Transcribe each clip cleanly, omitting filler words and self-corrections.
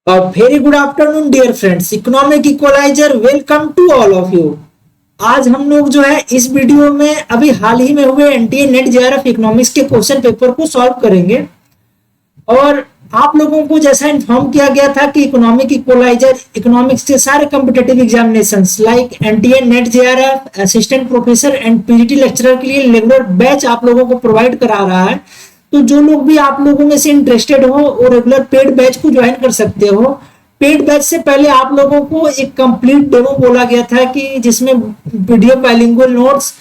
Very good afternoon dear friends, economic equaliser welcome to all of you. आज हम लोग जो है इस वीडियो में अभी हाल ही में हुए एनटीए नेट जेआरएफ इकोनॉमिक्स के क्वेश्चन पेपर को सॉल्व करेंगे। और आप लोगों को जैसा इन्फॉर्म किया गया था कि इकोनॉमिक इक्वलाइजर इकोनॉमिक्स के सारे competitive examinations like NTA net JRF, assistant professor and PGT lecturer के लिए रेगुलर बैच आप लोगों को प्रोवाइड करा रहा है। तो जो लोग भी आप लोगों में से इंटरेस्टेड हो वो रेगुलर पेड बैच को ज्वाइन कर सकते हो। पेड बैच से पहले आप लोगों को एक कंप्लीट डेमो बोला गया था कि जिसमें video bilingual notes,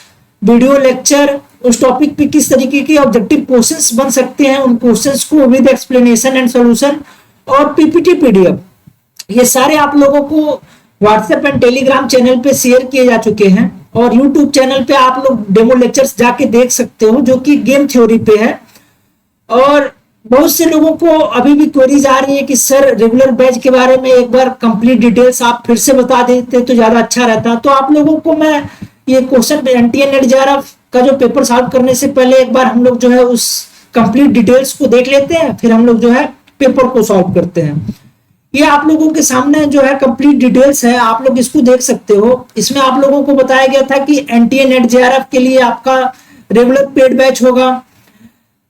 video lecture, उस टॉपिक पे किस तरीके के ऑब्जेक्टिव क्वेश्चंस बन सकते हैं, उन क्वेश्चंस को विद एक्सप्लेनेशन एंड सॉल्यूशन और पीपीटी पीडीएफ, ये सारे आप लोगों को व्हाट्सएप एंड टेलीग्राम चैनल पे शेयर किए जा चुके हैं। और यूट्यूब चैनल पे आप लोग डेमो लेक्चर्स जाके देख सकते हो जो कि गेम थ्योरी पे है। और बहुत से लोगों को अभी भी क्वेरीज आ रही है कि सर रेगुलर बैच के बारे में एक बार कंप्लीट डिटेल्स आप फिर से बता देते तो ज्यादा अच्छा रहता। तो आप लोगों को मैं ये क्वेश्चन एनटीए नेट जेआरएफ का जो पेपर सॉल्व करने से पहले एक बार हम लोग जो है उस कंप्लीट डिटेल्स को देख लेते हैं, फिर हम लोग जो है पेपर को सॉल्व करते हैं। ये आप लोगों के सामने जो है कंप्लीट डिटेल्स है, आप लोग इसको देख सकते हो। इसमें आप लोगों को बताया गया था कि एनटीए नेट जेआरएफ के लिए आपका रेगुलर पेड बैच होगा,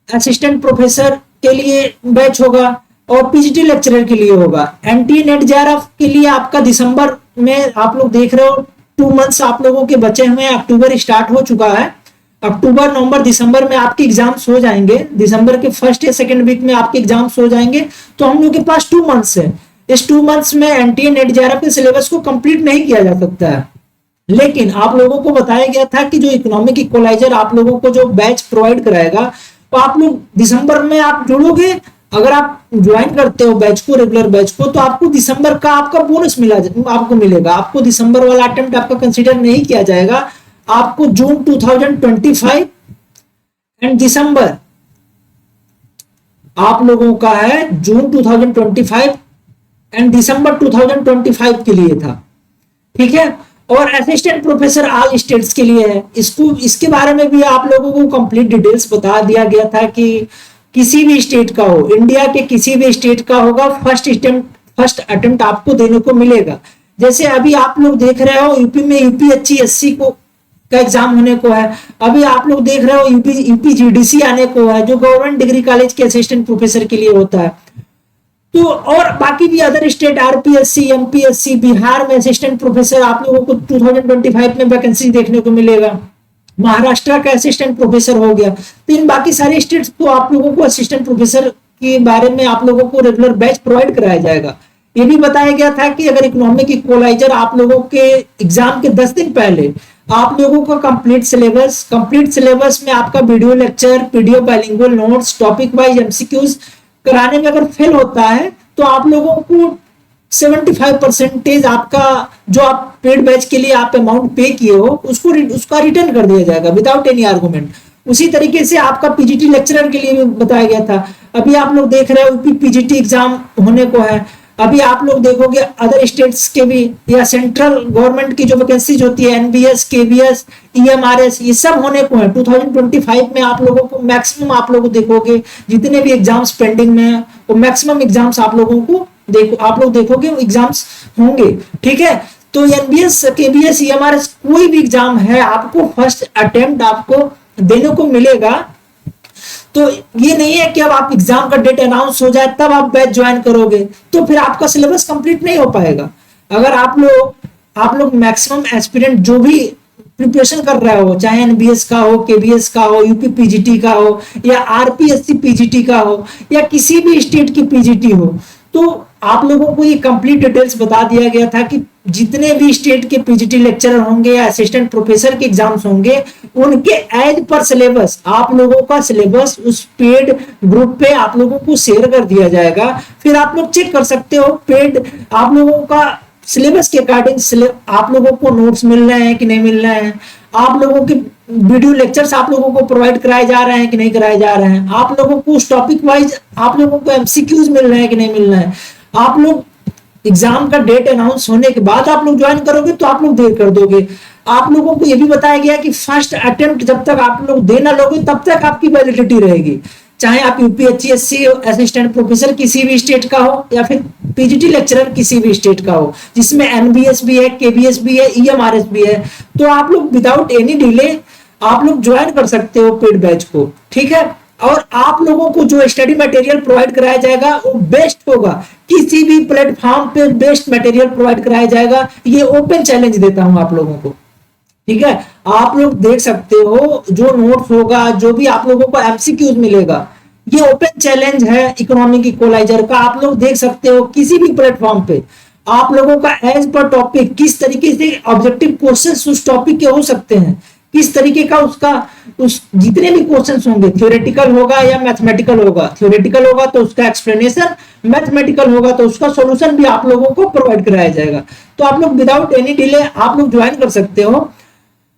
असिस्टेंट प्रोफेसर के लिए बैच होगा और पीजीटी लेक्चरर के लिए होगा। एनटीए नेट जेआरएफ के लिए आपका दिसंबर में आप लोग देख रहे हो 2 मंथ्स आप लोगों के बचे हुए हैं। अक्टूबर स्टार्ट हो चुका है, अक्टूबर नवंबर दिसंबर में आपके एग्जाम्स हो जाएंगे। दिसंबर के फर्स्ट या सेकंड वीक में आपके एग्जाम्स हो जाएंगे। तो हम लोग के पास 2 मंथ्स है। इस 2 मंथ्स में एनटीए नेट जेआरएफ के सिलेबस को कंप्लीट नहीं किया जा सकता है, लेकिन आप लोगों को बताया गया था कि जो इकोनॉमिक इक्वलाइजर आप लोगों को जो बैच प्रोवाइड कराएगा, तो आप लोग दिसंबर में आप जुड़ोगे। अगर आप ज्वाइन करते हो बैच को, रेगुलर बैच को, तो आपको दिसंबर का आपका बोनस आपको मिलेगा। आपको दिसंबर वाला अटेम्प्ट आपका कंसीडर नहीं किया जाएगा। आपको जून 2025 एंड दिसंबर आप लोगों का है जून 2025 एंड दिसंबर 2025 के लिए था, ठीक है। और असिस्टेंट प्रोफेसर ऑल स्टेट्स के लिए है। इसके बारे में भी आप लोगों को कंप्लीट डिटेल्स बता दिया गया था कि किसी भी स्टेट का हो, इंडिया के किसी भी स्टेट का होगा, फर्स्ट अटेम्प्ट आपको देने को मिलेगा। जैसे अभी आप लोग देख रहे हो यूपी में यूपीएससी को का एग्जाम होने को है। अभी आप लोग देख रहे हो यूपी जीडीसी आने को है, जो गवर्नमेंट डिग्री कॉलेज के असिस्टेंट प्रोफेसर के लिए होता है। तो और बाकी भी other state RPSC, MPSC, Bihar में असिस्टेंट प्रोफेसर आप लोगों को 2025 में वैकेंसी देखने को मिलेगा। महाराष्ट्र का असिस्टेंट प्रोफेसर हो गया। तो इन बाकी सारे स्टेट्स को आप लोगों को असिस्टेंट प्रोफेसर के बारे में आप लोगों को रेगुलर बैच प्रोवाइड कराया जाएगा। ये भी बताया गया था कि अगर इकोनॉमिक इक्वलाइजर आप लोगों के एग्जाम के 10 दिन पहले आप लोगों का कंप्लीट सिलेबस में आपका video lecture, PDF bilingual notes, topic wise MCQs कराने में अगर फेल होता है तो आप लोगों को 75% आपका जो आप पेड बैच के लिए आप अमाउंट पे किए हो उसका रिटर्न कर दिया जाएगा विदाउट एनी आर्गुमेंट। उसी तरीके से आपका पीजीटी लेक्चरर के लिए भी बताया गया था। अभी आप लोग देख रहे हो पीजीटी एग्जाम होने को है। अभी आप लोग देखोगे अदर स्टेट्स के भी या सेंट्रल गवर्नमेंट की जो वैकेंसीज होती है, एनबीएस, केवीएस, ईएमआरएस, ये सब होने को है 2025 में। आप लोगों को मैक्सिमम आप लोग देखोगे जितने भी एग्जाम्स पेंडिंग में है वो मैक्सिमम एग्जाम्स आप लोगों को आप लोग देखोगे एग्जाम्स होंगे, ठीक है। तो एनबीएस, केवीएस, ईएमआरएस कोई भी एग्जाम है आपको फर्स्ट अटेम्प्ट आपको देने को मिलेगा। तो ये नहीं है कि अब आप एग्जाम का डेट अनाउंस हो जाए तब आप बैच ज्वाइन करोगे, तो फिर आपका सिलेबस कंप्लीट नहीं हो पाएगा। अगर आप लोग मैक्सिमम एस्पिरेंट जो भी प्रिपरेशन कर रहे हो, चाहे एनबीएस का हो, केबीएस का हो, यूपी पीजीटी का हो या आरपीएससी पीजीटी का हो या किसी भी स्टेट की पीजीटी हो, तो आप लोगों को ये कंप्लीट डिटेल्स बता दिया गया था कि जितने भी स्टेट के पीजीटी लेक्चरर होंगे या असिस्टेंट प्रोफेसर के एग्जाम्स होंगे, उनके एज पर सिलेबस आप लोगों का सिलेबस उस पेड ग्रुप पे आप लोगों को शेयर कर दिया जाएगा। फिर आप लोग चेक कर सकते हो पेड आप लोगों का सिलेबस के अकॉर्डिंग आप लोगों को नोट्स मिल रहे हैं कि नहीं मिल रहे हैं, आप लोगों के वीडियो लेक्चर्स आप लोगों को प्रोवाइड कराए जा रहे हैं कि नहीं कराए जा रहे हैं, आप लोगों को उस टॉपिक वाइज आप लोगों को एमसीक्यूज मिल रहे हैं कि नहीं मिल रहे हैं। आप लोग एग्जाम का डेट अनाउंस होने के बाद आप लोग ज्वाइन करोगे तो आप लोग देर कर दोगे। आप लोगों को यह भी बताया गया कि फर्स्ट अटेम्प्ट जब तक आप लोग देना लोगे तब तक आपकी वैलिडिटी रहेगी, चाहे आप यूपीएससी असिस्टेंट प्रोफेसर किसी भी स्टेट का हो या फिर पीजीटी लेक्चरर किसी भी स्टेट का हो, जिसमें एनबीएस भी है, केबीएस भी है, ईएमआरएस भी है, तो आप लोग विदाउट एनी डिले आप लोग ज्वाइन कर सकते हो पेड बैच को, ठीक है। और आप लोगों को जो स्टडी मटेरियल प्रोवाइड कराया जाएगा वो बेस्ट होगा, किसी भी प्लेटफॉर्म पे बेस्ट मटेरियल प्रोवाइड कराया जाएगा, ये ओपन चैलेंज देता हूं आप लोगों को, ठीक है। आप लोग देख सकते हो जो नोट्स होगा, जो भी आप लोगों को एमसीक्यूज मिलेगा, ये ओपन चैलेंज है इकोनॉमिक इक्वलाइजर का, आप लोग देख सकते हो किसी भी प्लेटफॉर्म पे आप लोगों का एज पर टॉपिक किस तरीके से ऑब्जेक्टिव क्वेश्चंस उस टॉपिक के हो सकते हैं, किस तरीके का उसका उस जितने भी क्वेश्चंस होंगे, थ्योरेटिकल होगा या मैथमेटिकल होगा, थ्योरेटिकल होगा तो उसका एक्सप्लेनेशन, मैथमेटिकल होगा तो उसका सॉल्यूशन भी आप लोगों को प्रोवाइड कराया जाएगा। तो आप लोग विदाउट एनी डिले आप लोग ज्वाइन कर सकते हो।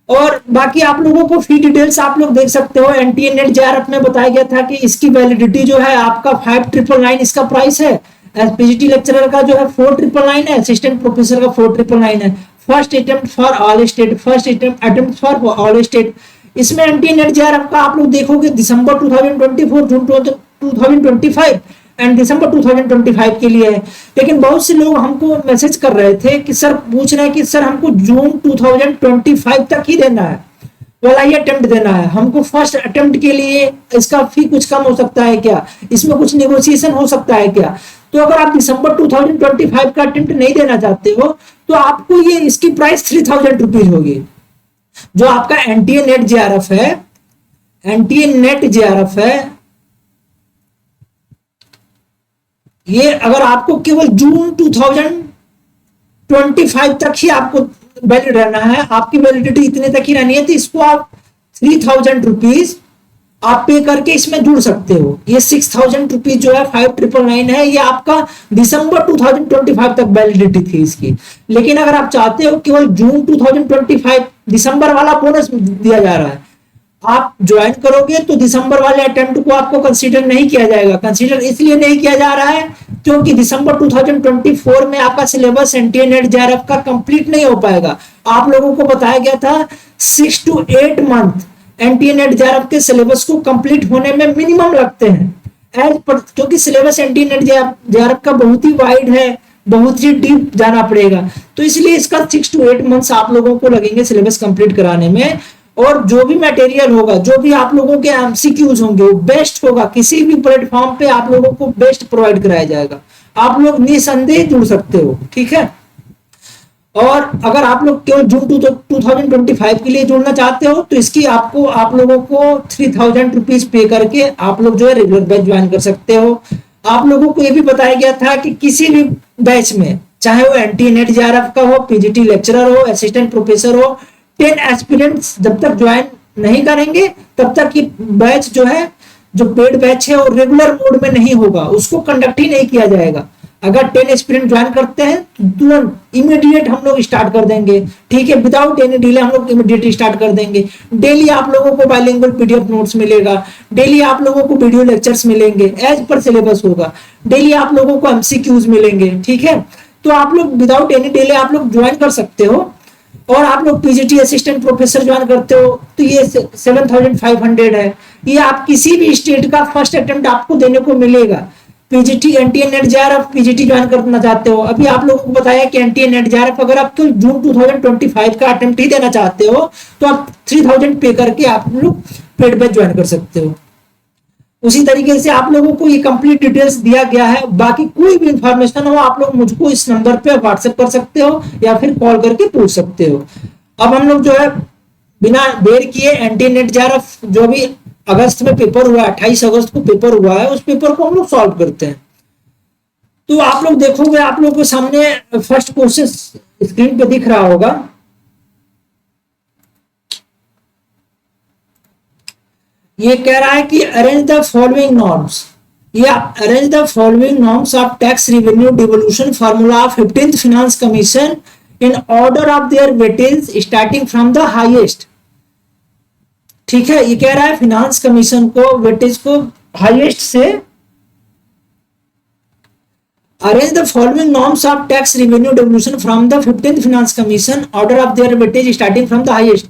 और बाकी आप लोगों को फी डिटेल्स आप लोग देख सकते हो, एनटीए नेट जेआरएफ में बताया गया था कि इसकी वैलिडिटी जो है आपका 5999 इसका प्राइस है, पीजीटी लेक्चरर का जो है 4999 है, असिस्टेंट प्रोफेसर का 4999 है। First attempt for all state, first attempt for all state. इसमें एनटीए नेट जेआरएफ का आप लोग देखोगे दिसंबर 2024, जून 2025 एंड दिसंबर 2025 के लिए है। लेकिन बहुत से लोग हमको मैसेज कर रहे थे कि सर पूछ रहे हैं कि सर हमको जून 2025 तक ही देना है, वाला ये अटेम्प्ट देना है, हमको फर्स्ट अटेम्प्ट के लिए इसका फी कुछ कम हो सकता है क्या, इसमें कुछ नेगोशिएशन हो सकता है क्या। तो अगर आप दिसंबर 2025 का अटेम्प्ट नहीं देना चाहते हो तो आपको ये इसकी प्राइस 3000 रुपीज होगी। जो आपका एनटीए नेट जेआरएफ है, एनटीए नेट जेआरएफ है, ये अगर आपको केवल जून 2025 तक ही आपको वैलिड रहना है, आपकी वैलिडिटी इतने तक ही रहनी है, तो इसको आप 3000 रुपीज आप पे करके इसमें जुड़ सकते हो। ये 6000 रुपीज जो है 5999 है, ये आपका दिसंबर 2025 तक वैलिडिटी थी इसकी। लेकिन अगर आप चाहते हो केवल जून 2025 दिसंबर वाला बोनस दिया जा रहा है, आप ज्वाइन करोगे तो दिसंबर वाले अटेम्प्ट को आपको कंसीडर नहीं किया जाएगा। कंसीडर इसलिए नहीं किया जा रहा है क्योंकि दिसंबर 2024 में आपका सिलेबस एनटीए नेट जेआरएफ का कंप्लीट नहीं हो पाएगा। आप लोगों को बताया गया था 6 to 8 month NTA net JRF के सिलेबस को कंप्लीट होने में मिनिमम लगते हैं, क्योंकि सिलेबस एनटीए नेट जेआरएफ का बहुत ही वाइड है, बहुत ही डीप जाना पड़ेगा, तो इसलिए इसका 6 to 8 मंथ्स आप लोगों को लगेंगे सिलेबस कंप्लीट कराने में। और जो भी मटेरियल होगा, जो भी आप लोगों के एमसीक्यूज होंगे वो बेस्ट होगा, किसी भी प्लेटफॉर्म पे आप लोगों को बेस्ट प्रोवाइड कराया जाएगा, आप लोग निसंदेह जुड़ सकते हो, ठीक है। और अगर आप लोग केवल जून 2025 के लिए जुड़ना चाहते हो तो इसकी आपको आप लोगों को 3000 रुपीज पे करके आप लोग जो है रेगुलर बैच ज्वाइन कर सकते हो। आप लोगों को यह भी बताया गया था कि किसी भी बैच में, चाहे वो एनटीए नेट जेआरएफ का हो, पीजीटी लेक्चरर हो, असिस्टेंट प्रोफेसर हो, 10 एस्पिरेंट्स जब तक ज्वाइन नहीं करेंगे तब तक ये बैच जो है, जो पेड बैच है, वो रेगुलर मोड में नहीं होगा, उसको कंडक्ट ही नहीं किया जाएगा। अगर 10 एस्पिरेंट ज्वाइन करते हैं तो तुरंत इमीडिएट हम लोग स्टार्ट कर देंगे, ठीक है, विदाउट एनी डिले हम लोग इमीडिएट स्टार्ट कर देंगे। डेली आप लोगों को बाइलिंगुअल पीडीएफ नोट्स मिलेगा, डेली आप लोगों को वीडियो लेक्चर्स मिलेंगे, एज पर सिलेबस होगा, डेली आप लोगों को एमसीक्यूज मिलेंगे, ठीक है। तो आप लोग विदाउट एनी डिले आप लोग ज्वाइन कर सकते हो। और आप लोग पीजीटी असिस्टेंट प्रोफेसर ज्वाइन करते हो तो ये 7500 है, ये आप किसी भी स्टेट का फर्स्ट अटेम्प्ट आपको देने को मिलेगा। PGT NTA net JRF PGT join करना चाहते हो, अभी आप लोगों को बताया कि एनटीए नेट जेआरएफ अगर आप तो जून 2025 का अटेम्प्ट ही देना चाहते हो तो आप 3000 पे करके आप लोग पेड बैच ज्वाइन कर सकते हो। उसी तरीके से आप लोगों को ये कंप्लीट डिटेल्स दिया गया है। बाकी कोई भी इंफॉर्मेशन हो आप लोग मुझको इस नंबर पे व्हाट्सएप कर सकते हो या फिर कॉल करके पूछ सकते हो। अब हम लोग जो है बिना देर किए एनटीए नेट जेआरएफ जो भी अगस्त में पेपर हुआ, 28 अगस्त को पेपर हुआ है, उस पेपर को हम लोग सॉल्व करते हैं। तो आप लोग देखोगे, आप लोग के सामने फर्स्ट क्वेश्चन स्क्रीन पे दिख रहा होगा। ये कह रहा है कि अरेंज द फॉलोइंग नॉर्म्स, या arrange the following norms of tax revenue devolution formula of 15th finance commission in order of there weightage starting from the highest. ठीक है, ये कह रहा है फिनांस कमीशन को वेटेज को हाईएस्ट से arrange the following norms of tax revenue devolution from the 15th finance commission order of there weightage starting from the highest.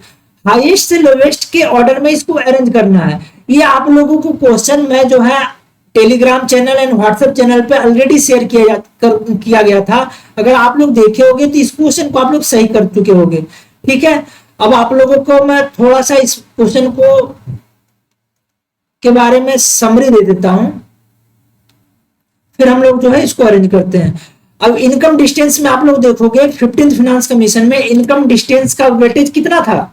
Highest से लोवेस्ट के ऑर्डर में इसको अरेंज करना है। ये आप लोगों को क्वेश्चन में जो है Telegram channel and WhatsApp channel पे ऑलरेडी शेयर किया गया था। अगर आप लोग देखे होंगे तो इस क्वेश्चन को आप लोग सही कर चुके होंगे। ठीक है, अब आप लोगों को मैं थोड़ा सा इस क्वेश्चन को के बारे में समरी दे देता हूं, फिर हम लोग जो है इसको अरेंज करते हैं। अब इनकम डिस्टेंस में आप लोग देखोगे 15th फाइनेंस कमीशन में इनकम डिस्टेंस का वेटेज कितना था।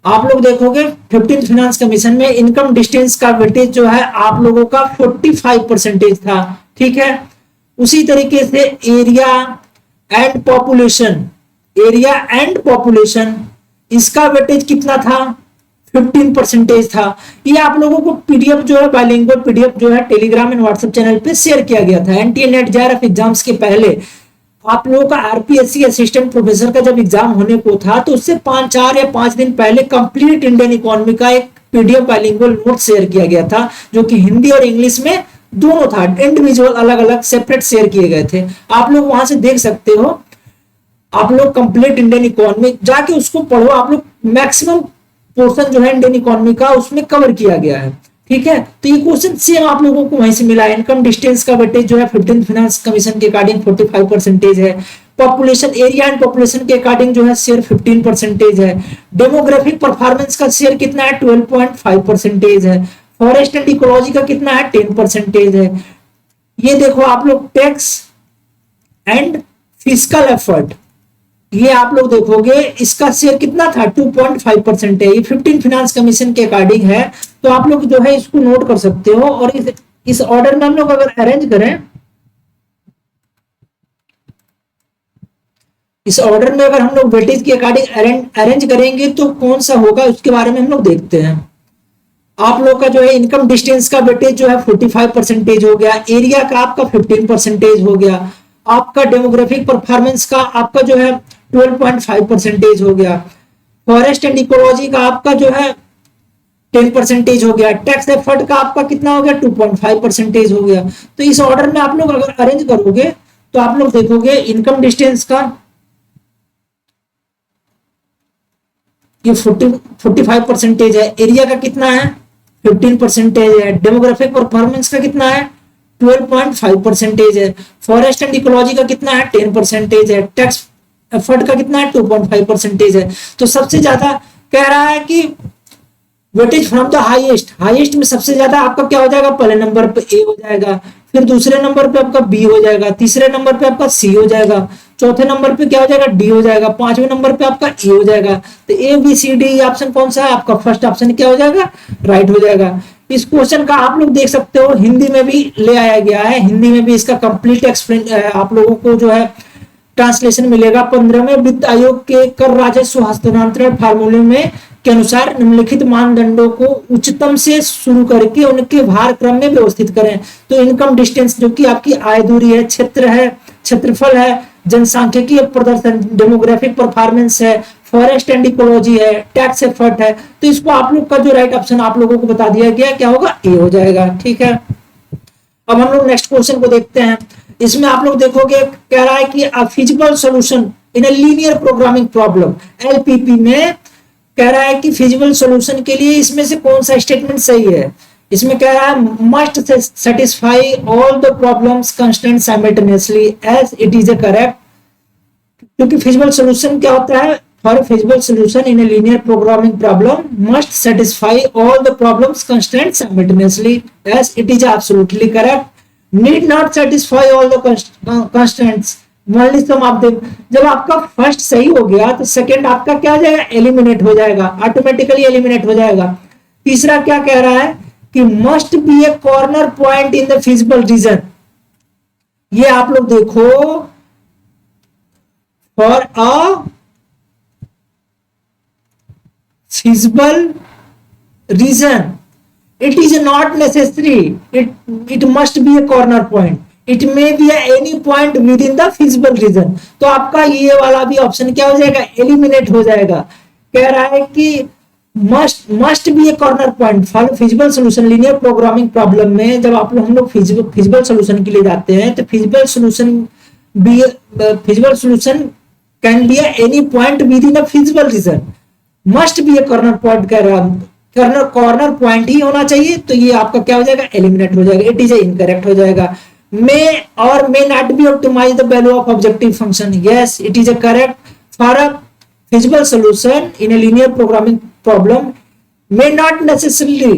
आप लोग देखोगे 15th फाइनेंस कमीशन में इनकम डिस्टेंस का वेटेज जो है आप लोगों का 45% था। ठीक है, उसी तरीके से एरिया एंड पॉपुलेशन इसका वेटेज कितना था, 15% था। ये आप लोगों को पीडीएफ जो है बाइलिंगुअल पीडीएफ जो है टेलीग्राम एंड व्हाट्सएप चैनल पे शेयर किया गया था। एनटीए नेट जेआरएफ एग्जाम्स के पहले आप लोगों का आरपीएससी असिस्टेंट प्रोफेसर का जब एग्जाम होने को था तो उससे 4 या 5 दिन पहले कंप्लीट इंडियन इकोनॉमी का एक पीडीएफ बाइलिंगुअल नोट शेयर किया गया था, जो कि हिंदी और इंग्लिश में दोनों था, इंडिविजुअल अलग अलग सेपरेट शेयर किए गए थे। आप लोग वहां से देख सकते हो, आप लोग कंप्लीट इंडियन इकोनॉमी जाके उसको पढ़ो। आप लोग मैक्सिमम पोर्शन जो है इंडियन इकोनॉमी का उसमें कवर किया गया है। ठीक है, तो ये क्वेश्चन सेम आप लोगों को वहीं से मिला है। इनकम डिस्टेंस का वेटेज जो है 15th फाइनेंस कमीशन के अकॉर्डिंग 45% है। पॉपुलेशन एरिया एंड पॉपुलेशन के अकॉर्डिंग जो है शेयर 15% है। डेमोग्राफिक परफॉर्मेंस का शेयर कितना है, 12.5% है। फॉरेस्ट एंड इकोलॉजी का कितना है, 10% है। ये देखो आप लोग टैक्स एंड फिस्कल एफर्ट, ये आप लोग देखोगे इसका शेयर कितना था, 2.5% है। ये 15 फाइनेंस कमीशन के अकॉर्डिंग है, तो आप लोग जो है इसको नोट कर सकते हो। और इस ऑर्डर में हम लोग अगर अरेंज करें, इस ऑर्डर में अगर हम लोग वेटेज के अकॉर्डिंग अरेंज करेंगे तो कौन सा होगा उसके बारे में हम लोग देखते हैं। आप लोग का जो है इनकम डिस्टेंस का वेटेज जो है 45% हो गया, एरिया का आपका 15% हो गया, आपका डेमोग्राफिक परफॉर्मेंस का आपका जो है 12.5% हो गया, फॉरेस्ट एंड इकोलॉजी का आपका जो है 10% हो गया, टैक्स एफर्ट का आपका कितना हो गया, 2.5% हो गया। तो इस ऑर्डर में आप लोग अगर अरेंज करोगे तो आप लोग देखोगे इनकम डिस्टेंस का ये 45% है, एरिया का कितना है 15% है, डेमोग्राफिक परफॉर्मेंस का कितना है 12.5% है, फॉरेस्ट एंड इकोलॉजी का कितना है 10% है, टैक्स एफर्ट का कितना है 2.5% है। तो सबसे ज्यादा कह रहा है कि वेटेज फ्रॉम द हाईएस्ट में सबसे ज्यादा आपका क्या हो जाएगा, पहले नंबर पे ए हो जाएगा, फिर दूसरे नंबर पे आपका बी हो जाएगा, तीसरे नंबर पे आपका सी हो जाएगा, चौथे नंबर पे क्या हो जाएगा, डी हो जाएगा, पांचवें नंबर पे आपका ए हो जाएगा। तो A B C D option कौन सा है आपका, फर्स्ट ऑप्शन क्या हो जाएगा, राइट हो जाएगा। इस क्वेश्चन का आप लोग देख सकते हो हिंदी में भी ले आया गया है, हिंदी में भी इसका कंप्लीट एक्सप्लेन आप लोगों को जो है ट्रांसलेशन मिलेगा। 15वें वित्त आयोग के कर राजस्व हस्तांतरण फार्मूले में के अनुसार निम्नलिखित मानदंडों को उच्चतम से शुरू करके उनके भार क्रम में व्यवस्थित करें। तो इनकम डिस्टेंस जो कि आपकी आय दूरी है, क्षेत्र है, क्षेत्रफल है, जनसांख्यिकीय प्रदर्शन, डेमोग्राफिक परफॉर्मेंस है, फॉरेस्ट एंड इकोलॉजी है, टैक्स एफर्ट है। तो इसको आप लोग का जो राइट ऑप्शन आप लोगों को बता दिया गया क्या होगा, ए हो जाएगा। ठीक है, अब हम लोग नेक्स्ट क्वेश्चन को देखते हैं। इसमें आप लोग देखोगे कह रहा है कि अ feasible solution in a linear programming problem, LPP में कह रहा है कि फिजिबल सॉल्यूशन के लिए इसमें से कौन सा स्टेटमेंट सही है। इसमें कह रहा है must satisfy all the problems constraint simultaneously as it is a correct. क्योंकि फिजिबल सॉल्यूशन क्या होता है, for feasible solution in a linear programming problem must satisfy all the problems constraint simultaneously as it is absolutely correct, need not satisfy all the constraints only some of them. जब आपका first सही हो गया तो second आपका क्या हो जाएगा, एलिमिनेट हो जाएगा, ऑटोमेटिकली एलिमिनेट हो जाएगा। तीसरा क्या कह रहा है कि must be A corner point in the feasible region. ये आप लोग देखो, for a feasible region it is not necessary it must be a corner point, it may be any point within the feasible region। तो आपका ये वाला भी option क्या हो जाएगा, एलिमिनेट हो जाएगा। कह रहा है कि must be A corner point for feasible solution linear programming problem में जब आप लोग हम लोग फिजिबल सॉल्यूशन के लिए जाते हैं तो feasible solution can be any point with in a feasible region, must be A corner point कह रहा है। कॉर्नर कॉर्नर पॉइंट ही होना चाहिए, तो ये आपका क्या हो जाएगा, एलिमिनेट हो जाएगा, इट इज इनकरेक्ट हो जाएगा। मे और may not be optimise the value of objective function, yes it is a correct for a feasible solution in a linear programming problem may not necessarily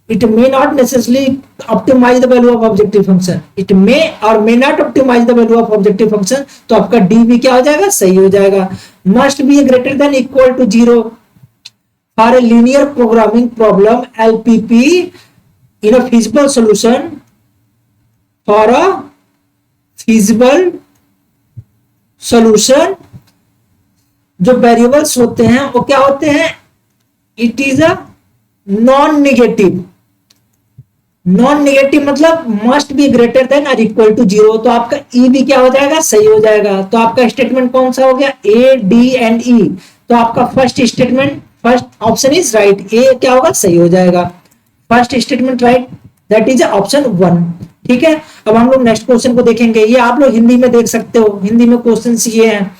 it may not necessarily optimize the value of objective function, it may or may not optimize the value of objective function, तो आपका D भी क्या हो जाएगा, सही हो जाएगा। must be greater than equal to 0 for a linear programming problem LPP in a feasible solution, for a feasible solution जो वेरिएबल्स होते हैं वो क्या होते हैं, it is a non negative, non negative मतलब मस्ट बी ग्रेटर देन और equal to 0, तो आपका ई भी क्या हो जाएगा, सही हो जाएगा। तो आपका स्टेटमेंट कौन सा हो गया, ए डी एंड ई, तो आपका first statement, first option is right, ए क्या होगा, सही हो जाएगा, first statement right, that is option 1। ठीक है, अब हम लोग नेक्स्ट क्वेश्चन को देखेंगे, ये आप लोग हिंदी में देख सकते हो, हिंदी में क्वेश्चन ये है,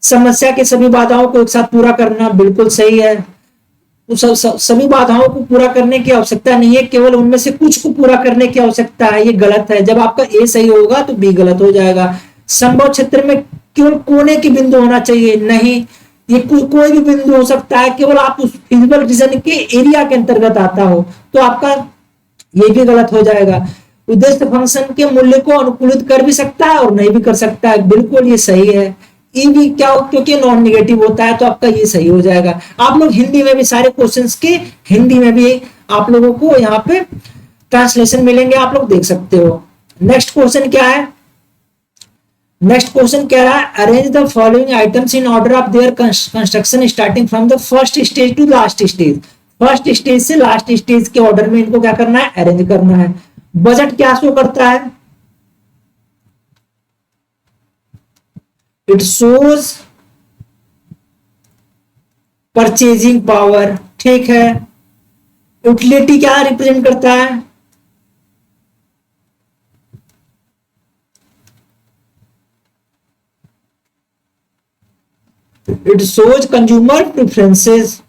समस्या के सभी बाधाओं को एक साथ पूरा करना, बिल्कुल सही है, सभी बाधाओं को पूरा करने की आवश्यकता नहीं है, केवल उनमें से कुछ को पूरा करने की आवश्यकता है, ये गलत है। जब आपका ए सही होगा तो बी गलत हो जाएगा। संभव क्षेत्र में केवल कोने की बिंदु होना चाहिए, नहीं, ये कोई भी बिंदु हो सकता है, केवल आप उस फिजिबल रीजन के एरिया के अंतर्गत आता हो, तो आपका ये भी गलत हो जाएगा। उद्देश्य फंक्शन के मूल्य को अनुकूलित कर भी सकता है और नहीं भी कर सकता है, बिल्कुल ये सही है। ई भी क्या हो, क्योंकि नॉन निगेटिव होता है, तो आपका ये सही हो जाएगा। आप लोग हिंदी में भी सारे क्वेश्चंस के हिंदी में भी आप लोगों को यहाँ पे ट्रांसलेशन मिलेंगे, आप लोग देख सकते हो। नेक्स्ट क्वेश्चन क्या है, नेक्स्ट क्वेश्चन क्या है, arrange the following items in order of their construction starting from the first stage to last stage, first stage से लास्ट स्टेज के ऑर्डर में इनको क्या करना है, अरेंज करना है। बजट क्या शो करता है, इट शोज परचेजिंग पावर, ठीक है। यूटिलिटी क्या रिप्रेजेंट करता है, इट शोज कंज्यूमर प्रेफरेंसेस,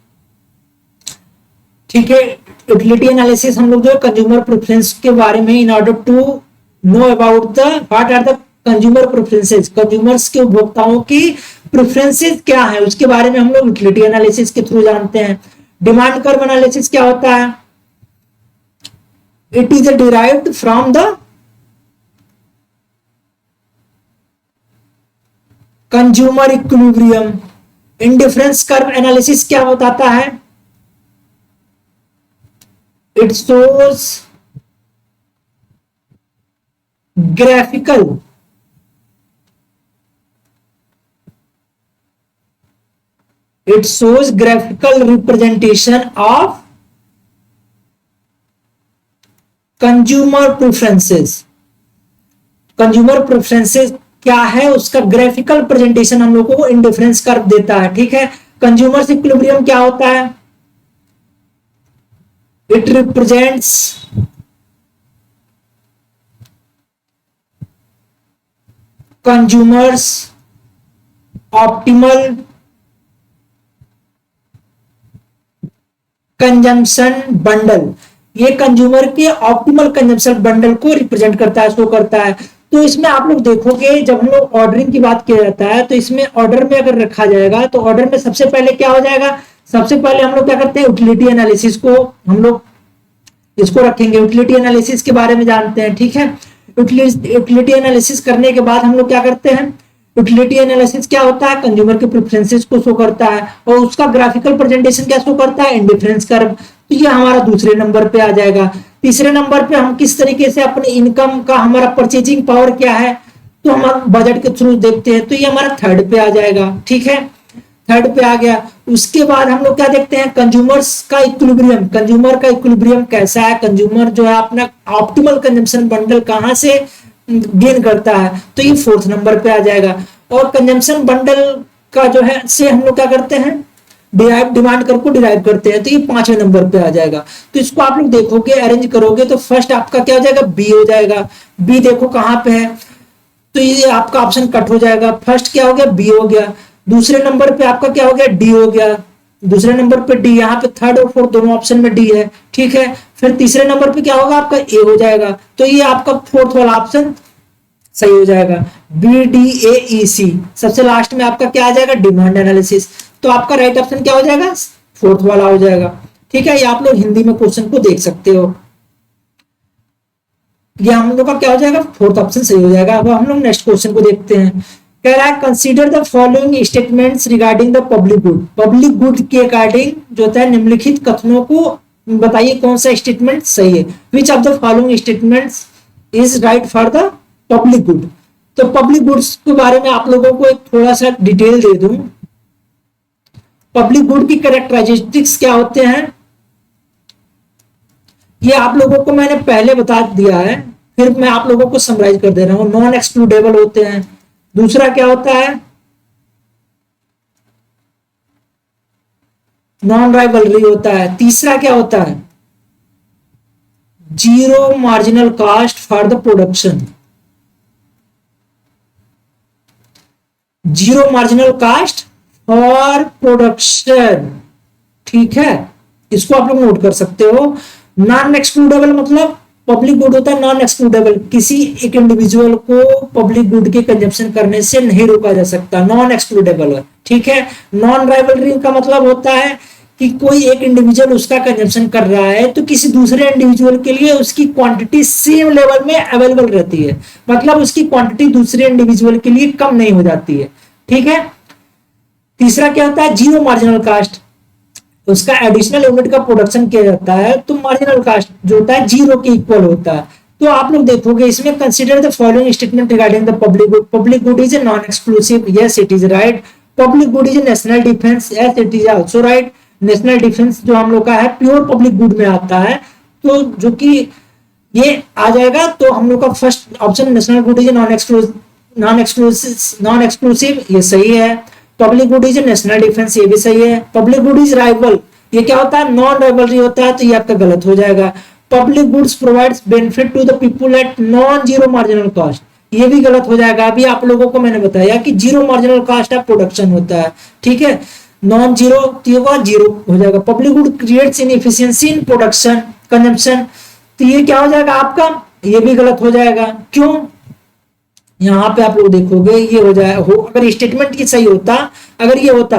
ठीक है। यूटिलिटी एनालिसिस हम लोग जो कंज्यूमर प्रेफरेंस के बारे में, in order to know about the what are the consumer preferences, consumers के उपभोक्ताओं की प्रेफरेंसेस क्या है उसके बारे में हम लोग यूटिलिटी एनालिसिस के थ्रू जानते हैं। डिमांड कर्व एनालिसिस क्या होता है, it is derived from the consumer equilibrium. Indifference curve analysis क्या बताता है, it shows graphical representation of consumer preferences. Consumer preferences क्या है, उसका ग्राफिकल प्रेजेंटेशन हम लोगों को इंडिफरेंस कर्व देता है, ठीक है। कंज्यूमर इक्विलिब्रियम क्या होता है, it represents consumers optimal consumption bundle, ये कंज्यूमर के ऑप्टिमल कंजम्पशन बंडल को रिप्रेजेंट करता है, शो करता है। तो इसमें आप लोग देखोगे जब हम लोग ऑर्डरिंग की बात किया जाता है, तो इसमें ऑर्डर में अगर रखा जाएगा तो ऑर्डर में सबसे पहले क्या हो जाएगा, सबसे पहले हम लोग क्या करते हैं, यूटिलिटी एनालिसिस को हम लोग इसको रखेंगे, यूटिलिटी एनालिसिस के बारे में जानते हैं, ठीक है। यूटिलिटी एनालिसिस करने के बाद हम लोग क्या करते हैं, यूटिलिटी एनालिसिस क्या होता है, कंज्यूमर के प्रेफरेंसेस को शो करता है और उसका ग्राफिकल प्रेजेंटेशन क्या शो करता है, इंडिफरेंस कर्व। तो ये हमारा दूसरे नंबर पे आ जाएगा। तीसरे नंबर पे हम किस तरीके से अपने इनकम का, हमारा परचेजिंग पावर क्या है, तो हम बजट के थ्रू देखते हैं, तो ये हमारा थर्ड पे आ जाएगा, ठीक है, थर्ड पे आ गया। उसके बाद हम लोग क्या देखते हैं, कंज्यूमर्स का इक्विलिब्रियम, कंज्यूमर का इक्विलिब्रियम कैसा है, कंज्यूमर जो है अपना ऑप्टिमल कंजम्पशन बंडल कहां से गेन करता है, तो ये फोर्थ नंबर पे आ जाएगा। और कंजम्पशन बंडल का जो है से हम लोग क्या करते हैं, डिराइव, डिमांड कर्व को डिराइव करते हैं, तो ये पांचवें नंबर पे आ जाएगा। तो इसको आप लोग देखोगे, अरेंज करोगे तो फर्स्ट आपका क्या हो जाएगा, बी हो जाएगा। बी देखो कहां पे है, तो ये आपका ऑप्शन कट हो जाएगा। फर्स्ट क्या हो गया, बी हो गया। दूसरे नंबर पे आपका क्या हो गया, डी हो गया। दूसरे नंबर पे डी, यहाँ पे थर्ड और फोर्थ दोनों ऑप्शन में डी है, ठीक है। फिर तीसरे नंबर पे क्या होगा आपका, ए हो जाएगा। तो ये आपका फोर्थ वाला ऑप्शन सही हो जाएगा, बी डी ए ई सी। सबसे लास्ट में आपका क्या आ जाएगा, डिमांड एनालिसिस। तो आपका राइट ऑप्शन क्या हो जाएगा, फोर्थ वाला हो जाएगा, ठीक है। ये आप लोग हिंदी में क्वेश्चन को देख सकते हो। ये हम लोग का क्या हो जाएगा, फोर्थ ऑप्शन सही हो जाएगा। अब हम लोग नेक्स्ट क्वेश्चन को देखते हैं। कह रहा है consider the following statements regarding the public good. Public good के अकॉर्डिंग जो होता है निम्नलिखित कथनों को बताइए कौन सा स्टेटमेंट सही है। Which of the following statements is right for the public good. तो पब्लिक गुड्स के बारे में आप लोगों को एक थोड़ा सा डिटेल दे दूं। पब्लिक गुड की कैरेक्टरिस्टिक्स क्या होते हैं ये आप लोगों को मैंने पहले बता दिया है, फिर मैं आप लोगों को समराइज कर दे रहा हूं। नॉन एक्सक्लूडेबल होते हैं, दूसरा क्या होता है, नॉन राइवलरी होता है, तीसरा क्या होता है, zero marginal cost for the production, zero marginal cost for production, ठीक है। इसको आप लोग नोट कर सकते हो। नॉन एक्सक्लूडेबल मतलब पब्लिक गुड होता है नॉन एक्सक्लूडेबल, किसी एक इंडिविजुअल को पब्लिक गुड के कंजप्शन करने से नहीं रोका जा सकता, नॉन एक्सक्लूडेबल है, ठीक है। नॉन राइवलरी का मतलब होता है कि कोई एक इंडिविजुअल उसका कंजप्शन कर रहा है तो किसी दूसरे इंडिविजुअल के लिए उसकी क्वांटिटी सेम लेवल में अवेलेबल रहती है, मतलब उसकी क्वांटिटी दूसरे इंडिविजुअल के लिए कम नहीं हो जाती है, ठीक है। तीसरा क्या होता है, जीरो मार्जिनल कास्ट, उसका एडिशनल यूनिट का प्रोडक्शन किया जाता है तो मार्जिनल कास्ट जो होता है जीरो के इक्वल होता है। तो आप लोग देखोगे इसमें consider the following statement regarding the public good. Public good is a non exclusive, yes it is right. Public good is a national defence, yes it is also right. National defence जो हम लोग का है pure public good में आता है, तो जो कि ये आ जाएगा। तो हम लोग का first option national good is non exclusive, ये सही है। Public good is national defence, ये भी सही है। पब्लिक गुड इज राइवल, ये क्या होता है, नॉन राइवलरी होता है, तो ये आपका गलत हो जाएगा। Public goods provides benefit to the people at non zero marginal cost, ये भी गलत हो जाएगा। अभी आप लोगों को मैंने बताया कि zero marginal cost of production होता है, ठीक है। नॉन जीरो तो जीरो हो जाएगा। Public good creates inefficiency in production consumption, तो ये क्या हो जाएगा आपका, ये भी गलत हो जाएगा। क्यों, यहां पे आप लोग देखोगे ये हो जाए हो, अगर स्टेटमेंट की सही होता, अगर ये होता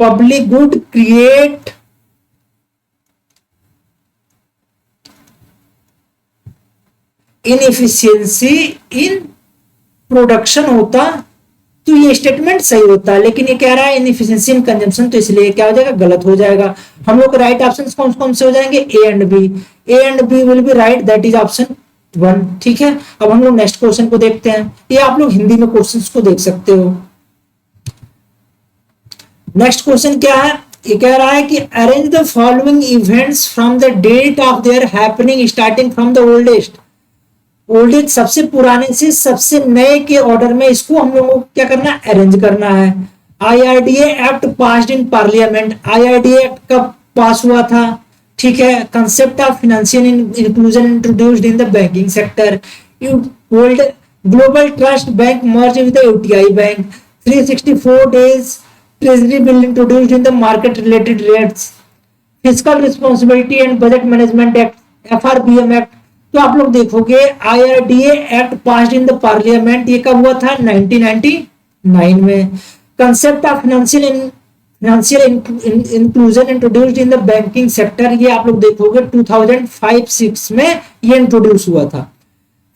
public good create inefficiency in production होता तो ये स्टेटमेंट सही होता, लेकिन ये कह रहा है इनएफिशिएंसी इन कंजम्पशन, तो इसलिए क्या हो जाएगा, गलत हो जाएगा। हम लोग राइट ऑप्शंस कौन कौन से हो जाएंगे, A and B. A and B will be right, that is option 1, ठीक है। अब हम लोग नेक्स्ट क्वेश्चन को देखते हैं। ये आप लोग हिंदी में क्वेश्चंस को देख सकते हो। नेक्स्ट क्वेश्चन क्या है, ये कह रहा है कि arrange the following events from the date of their happening starting from the oldest सबसे पुराने से सबसे नए के ऑर्डर में इसको हम लोगों को क्या करना है, अरेंज करना है। IRDA act passed in parliament, IRDA act कब पास हुआ था, ठीक है। Concept of financial inclusion introduced in the banking sector, global trust bank merge with the UTI bank, 364 days treasury bill introduced in the market related rates, fiscal responsibility and budget management act, FRBM act. तो आप लोग देखोगे IRDA act passed in the parliament, ये कब हुआ था, 1999 में। Concept of financial inclusion introduced in the banking sector, ये आप लोग देखोगे 2005-6 में ये इंट्रोड्यूस हुआ था।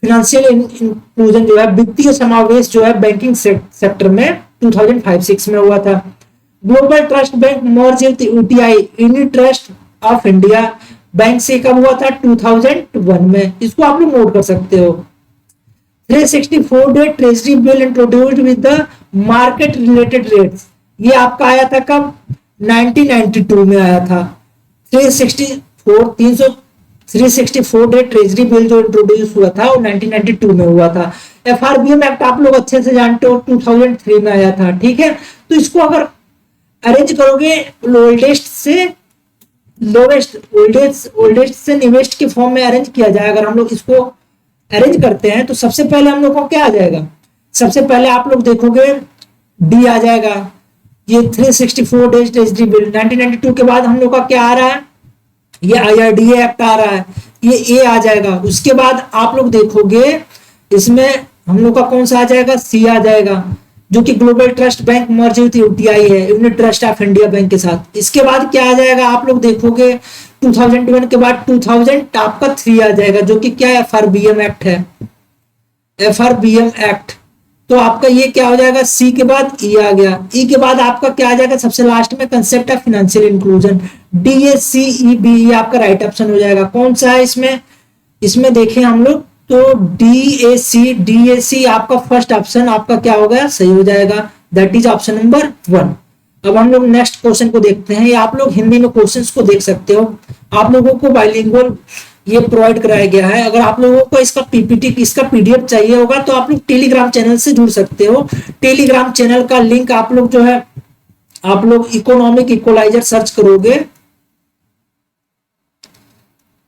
फाइनेंशियल इंक्लूजन जो है, वित्तीय समावेश जो है बैंकिंग सेक्टर में 2005-6 में हुआ था। Global trust bank merge with UTI, unit trust of India bank से कब हुआ था, 2001 में। इसको आप लोग नोट कर सकते हो। 364 day treasury bill introduced with the market related rates, ये आपका आया था कब, 1992 में आया था। 364 डे ट्रेजरी बिल जो इंट्रोड्यूस हुआ था वो 1992 में हुआ था। एफआरबीएम एक्ट आप लोग अच्छे से जानते हो 2003 में आया था, ठीक है। तो इसको अगर अरेंज करोगे ओल्डेस्ट से लोवेस्ट, ओल्डेस्ट से न्यूएस्ट के फॉर्म में अरेंज किया जाए, अगर हम लोग इसको अरेंज करते हैं तो सबसे पहले हम लोग को क्या आ जाएगा, सबसे पहले आप लोग देखोगे डी आ जाएगा, ये 364 डेज एलिजिबल। 1992 के बाद हम लोग का क्या आ रहा है, ये IRDA एक्ट आ रहा है, ये ए आ जाएगा। उसके बाद आप लोग देखोगे इसमें हम लोग का कौन सा आ जाएगा, सी आ जाएगा, जो कि ग्लोबल ट्रस्ट बैंक मर्ज हुई थी UTI है, unit trust of India bank के साथ। इसके बाद क्या आ जाएगा, आप लोग देखोगे 2001 के बाद 2000 आपका 3 आ जाएगा, जो कि क्या है, FRBM एक्ट है, FRBM एक्ट। तो आपका ये क्या हो जाएगा, सी के बाद ई आ गया, ई के बाद आपका क्या आ जाएगा सबसे लास्ट में, concept of financial inclusion, DACEB, ये आपका राइट ऑप्शन हो जाएगा। कौन सा है इसमें, इसमें देखें हम लोग तो DAC आपका फर्स्ट ऑप्शन आपका क्या हो गया, सही हो जाएगा, दैट इज ऑप्शन नंबर 1। अब हम लोग नेक्स्ट क्वेश्चन को देखते हैं। ये आप लोग हिंदी में क्वेश्चंस को देख सकते हो, आप लोगों को बाइलिंगुअल ये प्रोवाइड कराया गया है। अगर आप लोगों को इसका PPT, इसका PDF चाहिए होगा तो आप लोग टेलीग्राम चैनल से जुड़ सकते हो। टेलीग्राम चैनल का लिंक आप लोग जो है, आप लोग इकोनॉमिक इक्वलाइजर सर्च करोगे,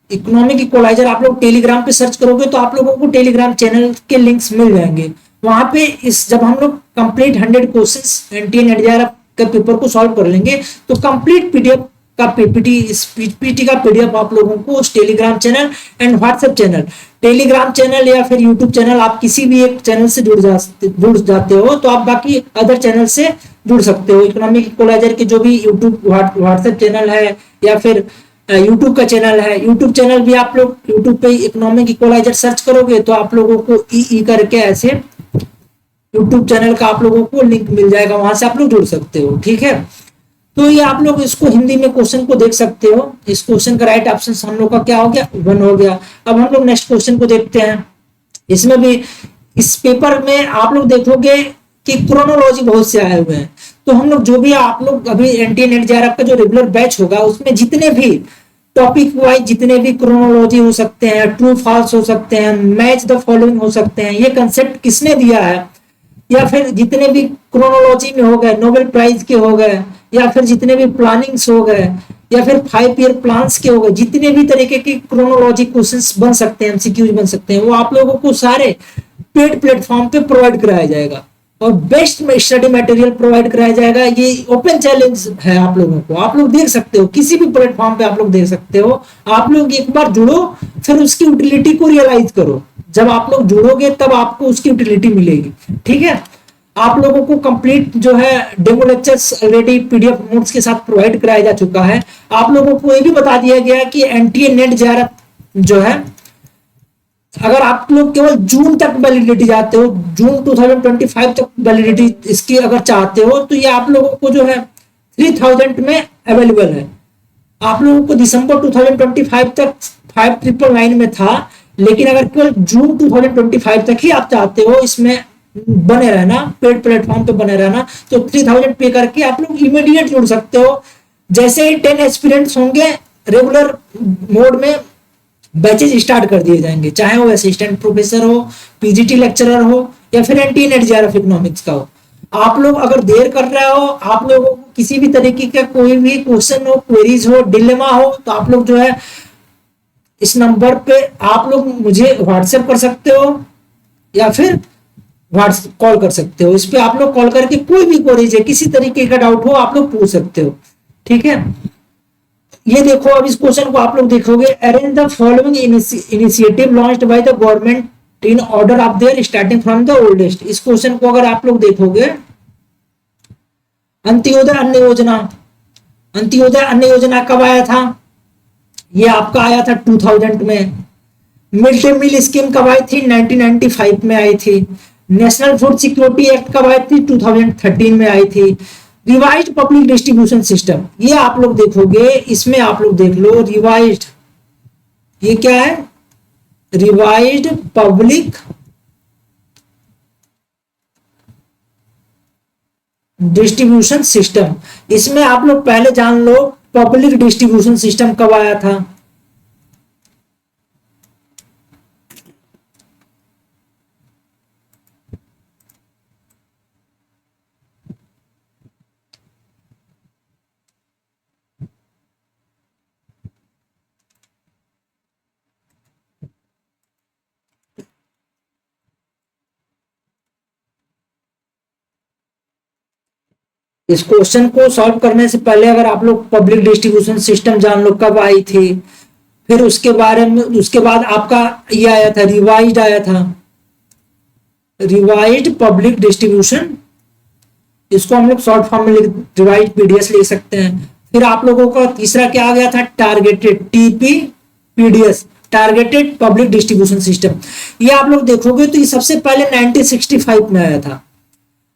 इकोनॉमिक इक्वलाइजर आप लोग टेलीग्राम पे सर्च करोगे तो आप लोगों को टेलीग्राम चैनल के लिंक्स मिल जाएंगे। वहां पे इस जब हम लोग कंप्लीट 100 क्वेश्चंस NTA नेट के पेपर को सॉल्व कर लेंगे तो कंप्लीट PDF का PPT का PDF आप लोगों को उस Telegram channel and WhatsApp channel, Telegram channel या फिर यूट्यूब चैनल, आप किसी भी एक चैनल से जुड़ जाते हो तो आप बाकी अदर चैनल से जुड़ सकते हो। इकोनॉमिक इक्वलाइजर के जो भी यूट्यूब व्हाट्सएप चैनल है या फिर यूट्यूब का चैनल है, यूट्यूब चैनल भी आप लोग यूट्यूब पे इकोनॉमिक इक्वलाइजर सर्च करोगे तो आप लोगों को ई करके ऐसे यूट्यूब चैनल का आप लोगों को लिंक मिल जाएगा, वहां से आप लोग जुड़ सकते हो। ठीक है, तो ये आप लोग इसको हिंदी में क्वेश्चन को देख सकते हो। इस क्वेश्चन का राइट ऑप्शन हम लोग का क्या हो गया, 1 हो गया। अब हम लोग नेक्स्ट क्वेश्चन को देखते हैं। इसमें भी इस पेपर में आप लोग देखोगे कि क्रोनोलॉजी बहुत से आए हुए हैं, तो हम लोग जो भी आप लोग अभी NTA नेट JRF का जो रेगुलर बैच होगा उसमें जितने भी टॉपिक वाइज जितने भी क्रोनोलॉजी हो सकते हैं, ट्रू फॉल्स हो सकते हैं, मैच द फॉलोइंग हो सकते हैं, ये कंसेप्ट किसने दिया है, या फिर जितने भी क्रोनोलॉजी में हो गए, नोबेल प्राइज के हो गए, या फिर जितने भी प्लानिंग्स हो गए, या फिर 5 ईयर प्लान्स के हो गए, जितने भी तरीके के क्रोनोलॉजी क्वेश्चंस बन सकते हैं, MCQs बन सकते हैं, वो आप लोगों को सारे पेड प्लेटफॉर्म पे प्रोवाइड कराया जाएगा और बेस्ट स्टडी मटेरियल प्रोवाइड कराया जाएगा। ये ओपन चैलेंज है आप लोगों को, आप लोग देख सकते हो किसी भी प्लेटफॉर्म पे आप लोग देख सकते हो। आप लोग एक बार जुड़ो फिर उसकी यूटिलिटी को रियलाइज करो, जब आप लोग जुड़ोगे तब आपको उसकी यूटिलिटी मिलेगी। ठीक है, आप लोगों को कंप्लीट जो है demo lectures already PDF notes के साथ प्रोवाइड कराया जा चुका है। आप लोगों को ये भी बता दिया गया है कि NTA नेट JRF जो है, अगर आप लोग केवल जून तक वैलिडिटी चाहते हो, जून 2025 तक वैलिडिटी इसकी अगर चाहते हो तो ये आप लोगों को जो है 3000 में अवेलेबल है। आप लोगों को दिसंबर 2025 तक 5999 में था, लेकिन अगर केवल जून 2025 तक ही आप चाहते हो इसमें बने रहना, पेड प्लेटफॉर्म पे बने रहना, तो 3000 पे करके आप लोग इमीडिएट जुड़ सकते हो। जैसे ही 10 एक्सपीरियंस होंगे रेगुलर मोड में बैचेज स्टार्ट कर दिए जाएंगे, चाहे वो असिस्टेंट प्रोफेसर हो, PGT लेक्चरर हो या फिर NTA नेट JRF इकोनॉमिक्स का हो। आप लोग अगर देर कर रहे हो, आप लोगों को किसी भी तरीके का कोई भी क्वेश्चन हो, क्वेरीज हो, डिलेमा हो, तो आप लोग जो है इस नंबर पे आप लोग मुझे व्हाट्सएप कर सकते हो या फिर व्हाट्सएप कॉल कर सकते हो। इस पे आप लोग कॉल करके कोई भी क्वेरीज है, किसी तरीके का डाउट हो आप लोग पूछ सकते हो। ठीक है, ये देखो अब इस क्वेश्चन को आप लोग देखोगे, arrange the following initiative launched by the government in order of there starting from the oldest. इस क्वेश्चन को अगर आप लोग देखोगे, अंत्योदय अन्न योजना, अंत्योदय अन्न योजना कब आया था, ये आपका आया था 2000 में। मिड डे मील स्कीम कब आई थी, 1995 में आई थी। नेशनल फूड सिक्योरिटी एक्ट कब आई थी, 2013 में आई थी। रिवाइज्ड पब्लिक डिस्ट्रीब्यूशन सिस्टम, ये आप लोग देखोगे, इसमें आप लोग देख लो रिवाइज्ड, ये क्या है, रिवाइज्ड पब्लिक डिस्ट्रीब्यूशन सिस्टम। इसमें आप लोग पहले जान लो पब्लिक डिस्ट्रीब्यूशन सिस्टम कब आया था। इस क्वेश्चन को सॉल्व करने से पहले अगर आप लोग पब्लिक डिस्ट्रीब्यूशन सिस्टम जान लो कब आई थी, फिर उसके बारे में, उसके बाद आपका ये आया था रिवाइज्ड, आया था रिवाइज्ड पब्लिक डिस्ट्रीब्यूशन, इसको हम लोग शॉर्ट फॉर्म में रिवाइज्ड पीडीएस लिख सकते हैं। फिर आप लोगों का तीसरा क्या आ गया था, targeted TPPDS, targeted public distribution system. ये आप लोग देखोगे तो ये सबसे पहले 1965 में आया था।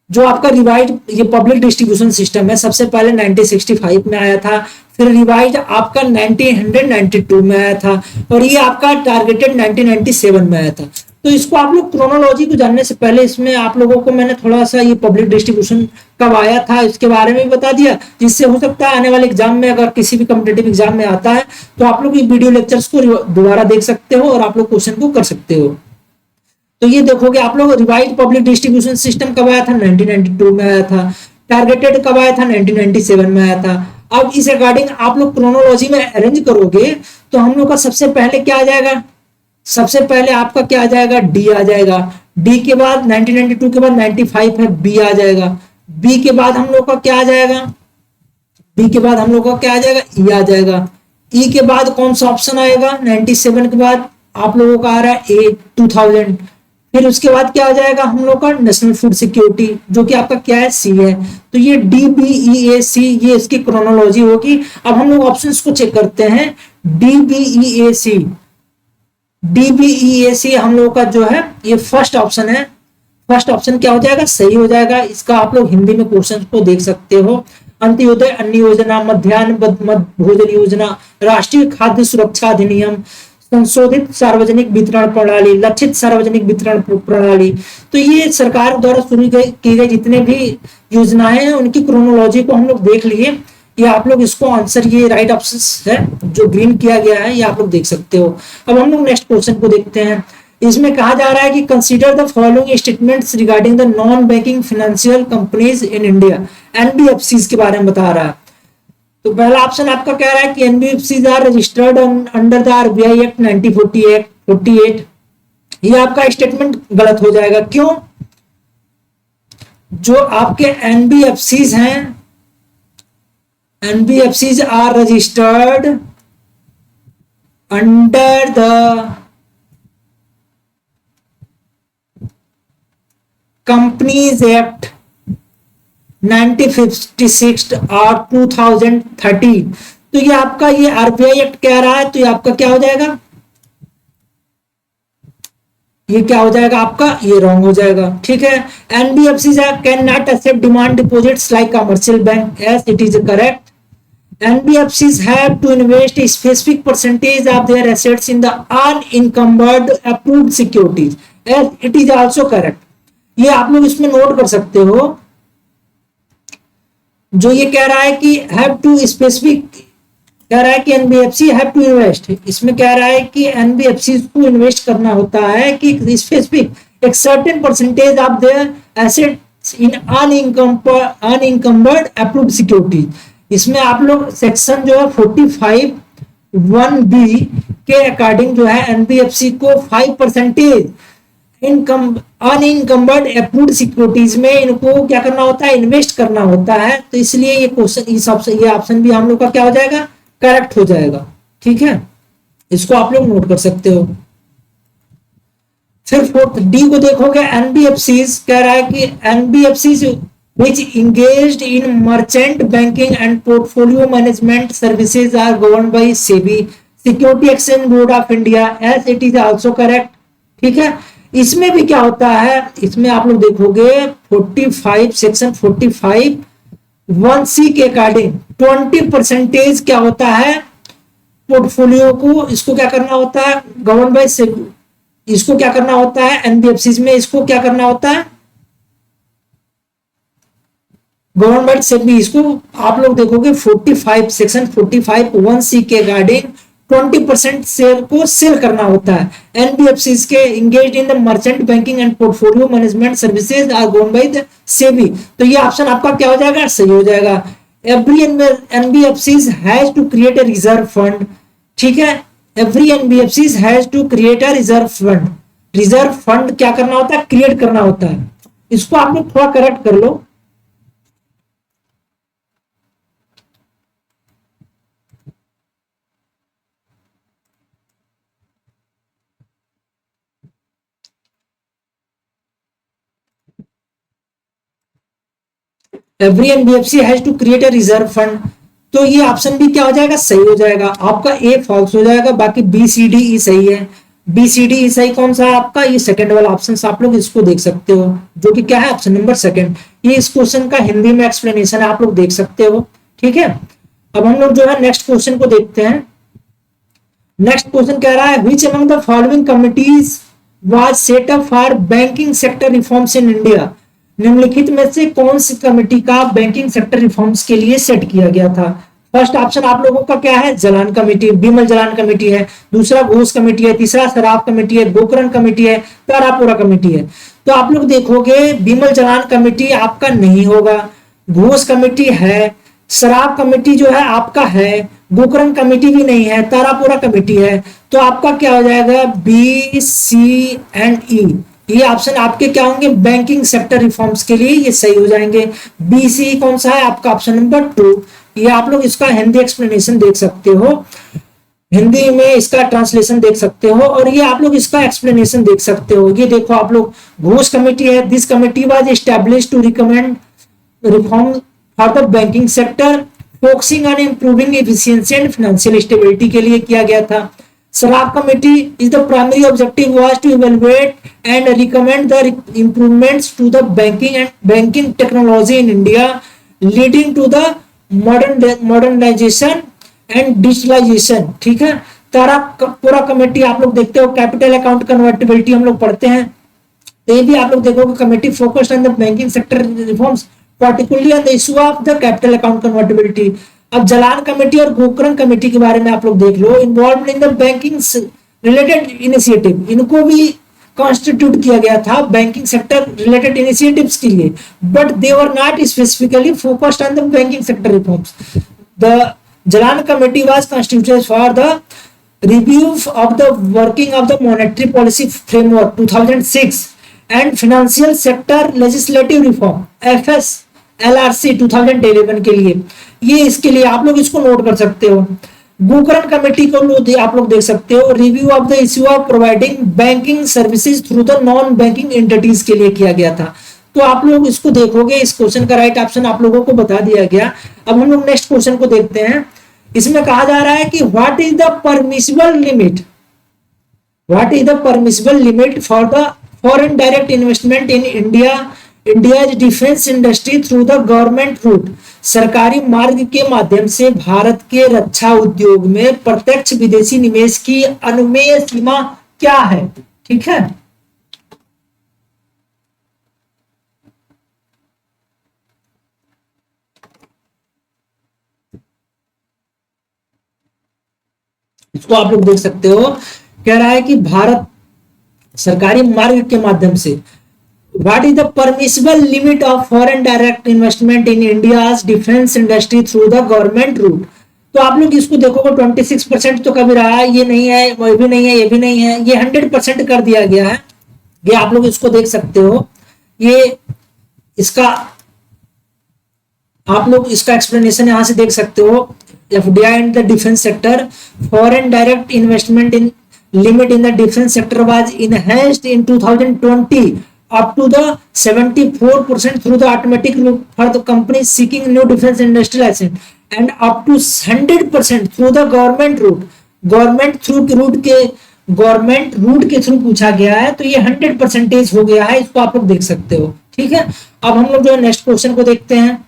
जो आपका रिवाइज ये पब्लिक डिस्ट्रीब्यूशन सिस्टम है सबसे पहले 1965 में आया था, फिर रिवाइज आपका 1992 में आया था, और ये आपका टारगेटेड 1997 में आया था। तो इसको आप लोग क्रोनोलॉजी को जानने से पहले इसमें आप लोगों को मैंने थोड़ा सा ये पब्लिक डिस्ट्रीब्यूशन कब आया था इसके बारे में बता दिया, जिससे हो सकता है आने वाले एग्जाम में अगर किसी भी कॉम्पिटेटिव एग्जाम में आता है तो आप लोग ये वीडियो लेक्चर्स को दोबारा देख सकते हो और आप लोग क्वेश्चन को कर सकते हो। तो ये देखोगे आप लोग रिवाइज्ड पब्लिक डिस्ट्रीब्यूशन सिस्टम कब आया था, 1992 में आया था। टारगेटेड कब आया था, 1997 में आया था। अब इस अकॉर्डिंग आप लोग क्रोनोलॉजी में अरेंज करोगे तो हम लोग का सबसे पहले क्या आ जाएगा, सबसे पहले आपका क्या आ जाएगा, डी आ जाएगा। डी के बाद 1992 के बाद 95 है, बी आ जाएगा। बी के बाद हम लोग का क्या आ जाएगा, बी के बाद हम लोग का क्या आ जाएगा, ई आ जाएगा। ई के बाद कौन सा ऑप्शन आएगा, 97 के बाद आप लोगों का आ रहा है ए 2000। फिर उसके बाद क्या आ जाएगा हम लोग का नेशनल फूड सिक्योरिटी, जो कि आपका क्या है, सी है। तो ये डी बी ई ए सी, ये इसकी क्रोनोलॉजी होगी। अब हम लोग ऑप्शंस को चेक करते हैं। डी बी ई ए सी, डी बी ई ए सी हम लोग का जो है ये फर्स्ट ऑप्शन है। फर्स्ट ऑप्शन क्या हो जाएगा, सही हो जाएगा। इसका आप लोग हिंदी में क्वेश्चन को देख सकते हो। अंत्योदय अन्न योजना, मध्याह्न भोजन योजना, राष्ट्रीय खाद्य सुरक्षा अधिनियम, संशोधित सार्वजनिक वितरण प्रणाली, लक्षित सार्वजनिक वितरण प्रणाली। तो ये सरकार द्वारा शुरू की गई जितने भी योजनाएं हैं उनकी क्रोनोलॉजी को हम लोग देख लिए। ये आप लोग इसको आंसर, ये राइट ऑप्शन है जो ग्रीन किया गया है, ये आप लोग देख सकते हो। अब हम लोग नेक्स्ट क्वेश्चन को देखते हैं। इसमें कहा जा रहा है कि consider the following statements regarding the non banking financial companies in India. NBFCs के बारे में बता रहा है। तो पहला ऑप्शन आपका कह रहा है कि NBFCs are registered under the RBI act 1948। ये आपका स्टेटमेंट गलत हो जाएगा। क्यों? जो आपके एनबीएफसीज हैं, NBFCs are registered under the companies act 1956 और 2013। तो ये आपका ये आरबीआई एक्ट कह रहा है, तो ये आपका क्या हो जाएगा, ये क्या हो जाएगा आपका, ये रॉन्ग हो जाएगा। ठीक है। NBFC can not accept demand deposits like commercial bank, as it is correct. NBFCs have to invest a specific percentage of their assets in the unencumbered approved securities, as it is also correct। ये आप लोग इसमें note कर सकते हो। जो ये कह रहा है कि हैव टू स्पेसिफिक, कह रहा है कि एनबीएफसी हैव टू इन्वेस्ट, इसमें कह रहा है कि एनबीएफसी को इन्वेस्ट करना होता है कि स्पेसिफिक एक certain percentage of their assets in unencumbered approved securities. इसमें आप लोग सेक्शन जो है 45(1)(b) के अकॉर्डिंग जो है एनबीएफसी को 5% इनकम अनइनकम्बर्ड अप्रूव्ड सिक्योरिटीज में इनको क्या करना होता है, इन्वेस्ट करना होता है। तो इसलिए ये क्वेश्चन, इस ऑप्शन, ये ऑप्शन भी हम लोग का क्या हो जाएगा, करेक्ट हो जाएगा। ठीक है, इसको आप लोग नोट कर सकते हो। फिर फोर्थ डी को देखोगे, एनबीएफसीज कह रहा है कि NBFCs which engaged in merchant banking and portfolio management services are governed by SEBI, Security Exchange Board of India, as it is also correct। ठीक है। इसमें भी क्या होता है, इसमें आप लोग देखोगे 45 सेक्शन 45(1)(c) के अकॉर्डिंग 20% क्या होता है, पोर्टफोलियो को इसको क्या करना होता है, गवर्न बाय सेबी, इसको क्या करना होता है एनबीएफसी में, इसको क्या करना होता है गवर्नमेंट से भी। इसको आप लोग देखोगे 45 सेक्शन 45(1)(c) के अकॉर्डिंग 20% शेयर को सेल करना होता है। एनबीएफसी के engaged in the merchant banking and portfolio management services are governed by the SEBI. तो ये ऑप्शन आपका क्या हो जाएगा, सही हो जाएगा। Every NBFC has to create a reserve fund. ठीक है, every NBFC has to create a reserve fund. Reserve fund क्या करना होता है, क्रिएट करना होता है। इसको आप लोग थोड़ा करेक्ट कर लो। Every NBFC has to create a reserve fund. तो ये ऑप्शन भी क्या हो जाएगा, सही हो जाएगा। आपका ए फॉल्स हो जाएगा, बाकी बी सी डी ई सही है। बी सी डी ई सही कौन सा है आपका, ये सेकंड वाला ऑप्शन आप लोग इसको देख सकते हो, जो कि क्या है ऑप्शन नंबर सेकंड। ये इस क्वेश्चन का हिंदी में एक्सप्लेनेशन है, आप लोग देख सकते हो। ठीक है, अब हम लोग जो है नेक्स्ट क्वेश्चन को देखते हैं। नेक्स्ट क्वेश्चन कह रहा है which among the following committees was set up for banking sector reforms in India. निम्नलिखित में से कौन सी कमेटी का बैंकिंग सेक्टर रिफॉर्म्स के लिए सेट किया गया था। फर्स्ट ऑप्शन आप लोगों का क्या है, जलान कमेटी, बिमल जलान कमेटी है। दूसरा घोष कमेटी है। तीसरा शराब कमेटी है। गोकर्ण कमेटी है। तारापुरा कमेटी है। तो आप लोग देखोगे बिमल जलान कमेटी आपका नहीं होगा, घोष कमेटी है, शराब कमेटी जो है आपका है, गोकर्ण कमेटी भी नहीं है, तारापुरा कमेटी है। तो आपका क्या हो जाएगा, बी सी एंड ई, ये ऑप्शन आपके क्या होंगे, बैंकिंग सेक्टर रिफॉर्म्स के लिए ये सही हो जाएंगे। बी सी कौन सा है आपका, ऑप्शन नंबर 2। ये आप लोग इसका हिंदी एक्सप्लेनेशन देख सकते हो, हिंदी में इसका ट्रांसलेशन देख सकते हो, और ये आप लोग इसका एक्सप्लेनेशन देख सकते हो। ये देखो आप लोग, घोष कमेटी है, this committee was established to recommend reform for the banking sector focusing on improving efficiency and financial stability के लिए किया गया था। शराब committee is the primary objective was to evaluate and recommend the improvements to the banking technology in India leading to the modernisation and digitalisation. ठीक है, Tarapura committee आप लोग देखते हो, कैपिटल अकाउंट कन्वर्टिबिलिटी हम लोग पढ़ते हैं, तो ये भी आप लोग देखोगे committee focused on the banking sector reforms particularly on the issue of the capital account convertibility। अब जलान कमेटी और गोकर्ण कमेटी के बारे में आप लोग देख लो, involve in the banking related initiative, इनको भी कॉन्स्टिट्यूट किया गया था बैंकिंग सेक्टर रिलेटेड इनिशिएटिव्स के लिए, but they were not specifically focused on the banking sector reforms. The Jalan committee was constituted for the review of the working of the monetary policy framework 2006 and financial sector legislative reform FS LRC 2011 के लिए। ये इसके लिए आप लोग इसको note कर सकते हो। गोकर्ण कमेटी को आप लोग देख सकते हो, review of the issue of providing banking services through the non banking entities के लिए किया गया था। तो आप लोग इसको देखोगे, इस क्वेश्चन का राइट ऑप्शन आप लोगों को बता दिया गया। अब हम लोग नेक्स्ट क्वेश्चन को देखते हैं। इसमें कहा जा रहा है कि what is the permissible limit, what is the permissible limit for the foreign direct investment in India's defence industry through the government route. सरकारी मार्ग के माध्यम से भारत के रक्षा उद्योग में प्रत्यक्ष विदेशी निवेश की अनुमेय सीमा क्या है। ठीक है, इसको आप लोग देख सकते हो, कह रहा है कि भारत सरकारी मार्ग के माध्यम से what is the permissible limit of foreign direct investment in India's defence industry through the government route. तो आप लोग इसको देखोगे 26% तो कभी रहा है, ये नहीं है, वो भी नहीं है, ये भी नहीं है, ये 100% कर दिया गया है। ये आप लोग इसको देख सकते हो, ये इसका आप लोग इसका एक्सप्लेनेशन यहां से देख सकते हो। FDI in the defence sector, foreign direct investment in limit in the defense sector was enhanced in 2020 up to the 74% through the automatic route for the companies seeking new defense industry license and up to 100% through the government route। Government route के through पूछा गया है, तो ये 100% हो गया है, इसको आप लोग देख सकते हो। ठीक है, अब हम लोग जो है नेक्स्ट क्वेश्चन को देखते हैं।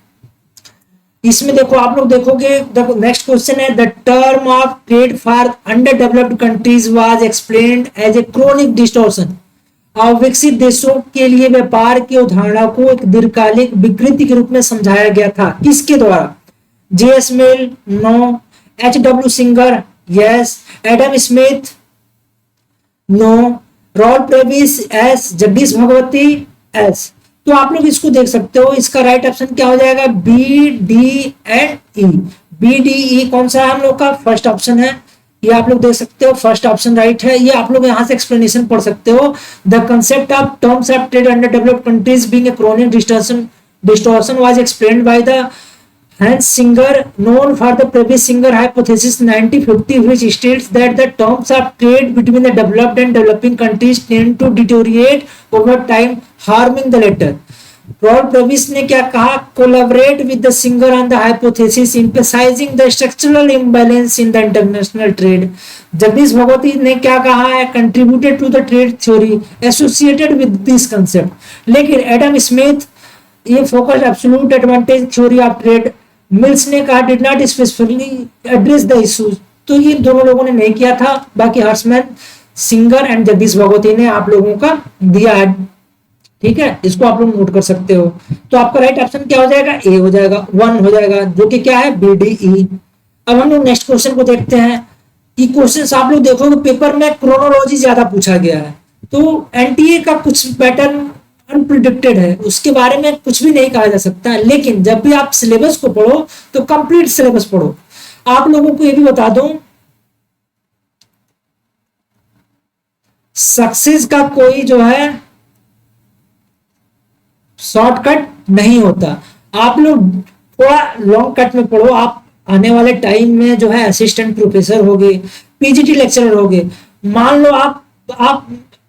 इसमें देखो आप लोग देखोगे, देखो नेक्स्ट क्वेश्चन है the term of trade for under developed countries was explained as a chronic distortion. विकसित देशों के लिए व्यापार की अवधारणा को एक दीर्घकालिक विकृति के रूप में समझाया गया था, किसके द्वारा, J S Mill, no, H W. Singer, yes, Adam Smith, no, Raul Prebisch, yes, Jagdish Bhagwati, yes. तो आप लोग इसको देख सकते हो, इसका राइट ऑप्शन क्या हो जाएगा, B, D and E. B, D, E कौन सा है हम लोग का, फर्स्ट ऑप्शन है। ये आप लोग देख सकते हो, फर्स्ट ऑप्शन राइट है। ये आप लोग यहां से एक्सप्लेनेशन पढ़ सकते हो। The concept of terms of trade under developed countries being a chronic distortion was explained by the Hans Singer, known for the previous Singer hypothesis 1950, which states that the terms of trade between the developed and developing countries tend to deteriorate over time, harming the latter। Raul Prebisch ने क्या कहा, collaborate with the Singer on the hypothesis emphasising the structural imbalance in the international trade. Jagdish Bhagwati ने क्या कहा है, contributed to the trade theory associated with this concept. लेकिन Adam Smith ये focused absolute advantage theory of trade. Mills ने कहा did not specifically address the issues. तो ये दोनों लोगों ने नहीं किया था, बाकी Hirschman, Singer and Jagdish Bhagwati ने आप लोगों का दिया है। ठीक है, इसको आप लोग नोट कर सकते हो। तो आपका राइट ऑप्शन क्या हो जाएगा, ए हो जाएगा, 1 हो जाएगा, जो कि क्या है, BDE। अब हम लोग नेक्स्ट क्वेश्चन को देखते हैं। ये क्वेश्चन आप लोग देखोगे पेपर में क्रोनोलॉजी ज्यादा पूछा गया है, तो एनटीए का कुछ पैटर्न अनप्रिडिक्टेड है, उसके बारे में कुछ भी नहीं कहा जा सकता। लेकिन जब भी आप सिलेबस को पढ़ो तो कंप्लीट सिलेबस पढ़ो। आप लोगों को ये भी बता दूं, सक्सेस का कोई जो है शॉर्टकट नहीं होता। आप लोग थोड़ा लॉन्ग कट में पढ़ो। आप आने वाले टाइम में जो है असिस्टेंट प्रोफेसर होगे, पीजीटी लेक्चरर होगे। मान लो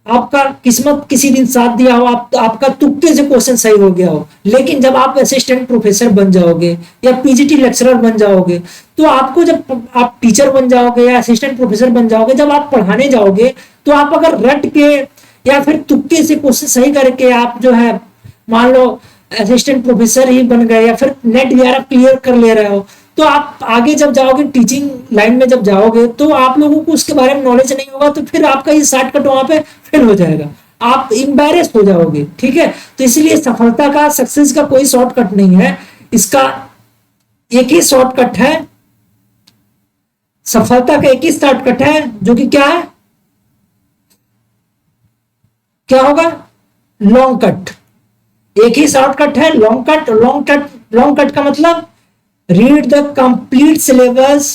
आपका किस्मत किसी दिन साथ दिया हो, आपका तुक्के से क्वेश्चन सही हो गया हो, लेकिन जब आप असिस्टेंट प्रोफेसर बन जाओगे या पीजीटी लेक्चरर बन जाओगे, तो आपको जब आप टीचर बन जाओगे या असिस्टेंट प्रोफेसर बन जाओगे, जब आप पढ़ाने जाओगे, तो आप अगर रट के या फिर तुक्के से क्वेश्चन सही करके आप जो है मान लो असिस्टेंट प्रोफेसर ही बन गए या फिर नेट वगैरह क्लियर कर ले रहे हो, तो आप आगे जब जाओगे टीचिंग लाइन में जब जाओगे तो आप लोगों को उसके बारे में नॉलेज नहीं होगा, तो फिर आपका ये शॉर्टकट वहां पे फेल हो जाएगा, आप एम्बैरेस हो जाओगे। ठीक है, तो इसलिए सफलता का, सक्सेस का कोई शॉर्टकट नहीं है, इसका एक ही शॉर्टकट है, सफलता का एक ही शॉर्टकट है, जो कि क्या है, क्या होगा, लॉन्ग कट। एक ही शॉर्टकट है, लॉन्ग कट। लॉन्ग कट का मतलब read the complete syllabus.